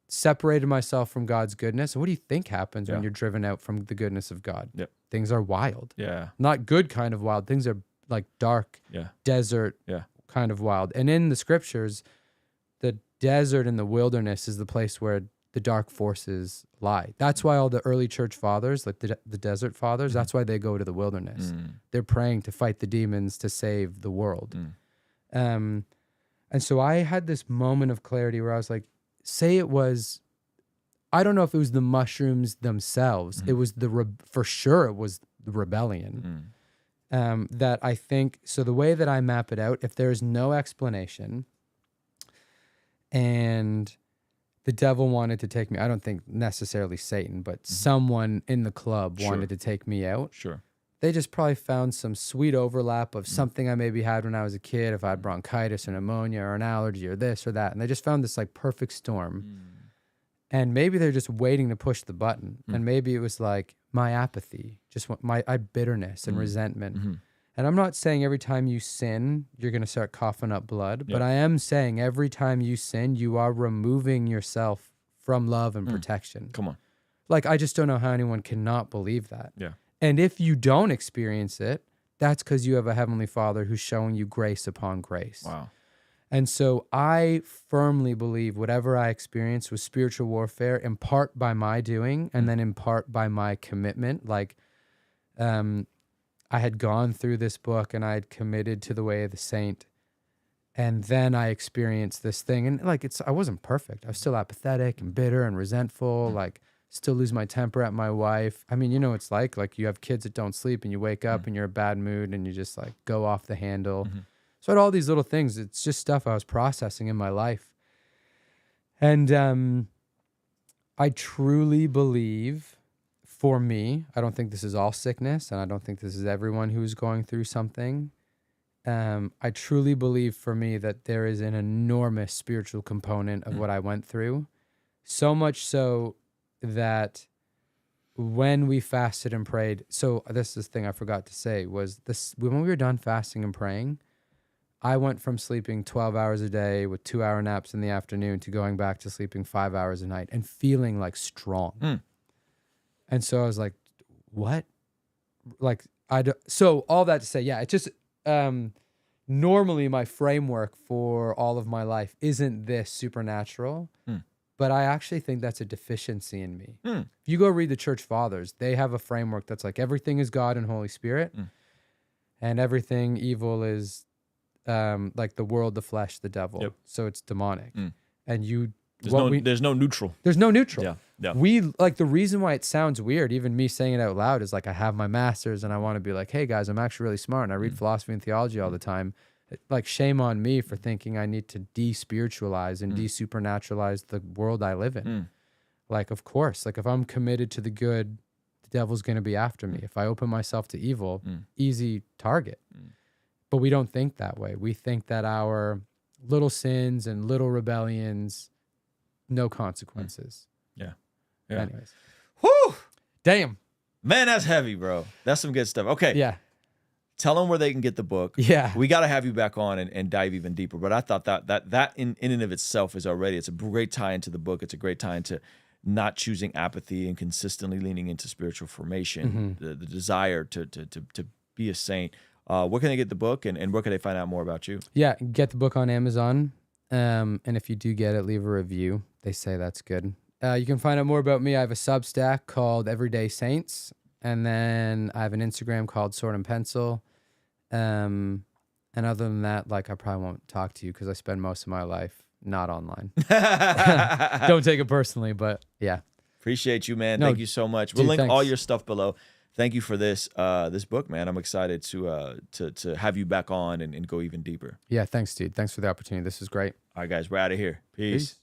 separated myself from God's goodness. And what do you think happens when you're driven out from the goodness of God? Yep. Things are wild. Yeah. Not good kind of wild. Things are like dark, desert kind of wild. And in the scriptures, the desert and the wilderness is the place where the dark forces lie. That's why all the early church fathers, like the desert fathers, that's why they go to the wilderness. They're praying to fight the demons to save the world. And so I had this moment of clarity where I was like, say it was, I don't know if it was the mushrooms themselves. It was for sure it was the rebellion. That I think, so the way that I map it out, if there's no explanation and the devil wanted to take me, I don't think necessarily Satan, but someone in the club wanted to take me out. Sure. They just probably found some sweet overlap of something I maybe had when I was a kid, if I had bronchitis or pneumonia or an allergy or this or that. And they just found this like perfect storm. And maybe they're just waiting to push the button. And maybe it was like my apathy, just my bitterness and resentment. And I'm not saying every time you sin, you're going to start coughing up blood. But I am saying every time you sin, you are removing yourself from love and protection. Come on. Like, I just don't know how anyone cannot believe that. Yeah. And if you don't experience it, that's because you have a Heavenly Father who's showing you grace upon grace. Wow. And so I firmly believe whatever I experienced was spiritual warfare, in part by my doing, and then in part by my commitment. Like, I had gone through this book and I had committed to the way of the saint. And then I experienced this thing. And like, I wasn't perfect. I was still apathetic and bitter and resentful, like still lose my temper at my wife. I mean, you know, it's like you have kids that don't sleep and you wake up and you're in a bad mood and you just like go off the handle. So I had all these little things. It's just stuff I was processing in my life. And I truly believe, for me, I don't think this is all sickness, and I don't think this is everyone who's going through something. I truly believe for me that there is an enormous spiritual component of what I went through. So much so that when we fasted and prayed, so this is the thing I forgot to say, was this, when we were done fasting and praying, I went from sleeping 12 hours a day with 2-hour naps in the afternoon to going back to sleeping 5 hours a night and feeling like strong. And so I was like, what? Like, so all that to say, yeah, it just, normally my framework for all of my life isn't this supernatural. But I actually think that's a deficiency in me. If you go read the church fathers, they have a framework that's like everything is God and Holy Spirit, and everything evil is like the world, the flesh, the devil. Yep. So it's demonic. And There's no neutral. There's no neutral. Yeah. We like, the reason why it sounds weird, even me saying it out loud, is like I have my master's and I want to be like, hey guys, I'm actually really smart and I read philosophy and theology all the time. Like, shame on me for thinking I need to de-spiritualize and de-supernaturalize the world I live in. Like, of course, like if I'm committed to the good, the devil's going to be after me. If I open myself to evil, easy target. But we don't think that way. We think that our little sins and little rebellions, no consequences. Yeah. Anyways. Whew! Damn. Man, that's heavy, bro. That's some good stuff. Okay. Yeah. Tell them where they can get the book. Yeah. We got to have you back on and dive even deeper. But I thought that in and of itself is already, it's a great tie into the book. It's a great tie into not choosing apathy and consistently leaning into spiritual formation, the desire to be a saint. Where can they get the book and where can they find out more about you? Yeah. Get the book on Amazon. And if you do get it, leave a review. They say that's good. You can find out more about me. I have a Substack called Everyday Saints. And then I have an Instagram called Sword and Pencil. And other than that, like, I probably won't talk to you because I spend most of my life not online. Don't take it personally, but yeah. Appreciate you, man. No, Thank you so much. We'll dude, link thanks. all your stuff below. Thank you for this book, man. I'm excited to have you back on and go even deeper. Yeah, thanks, dude. Thanks for the opportunity. This is great. All right, guys, we're out of here. Peace.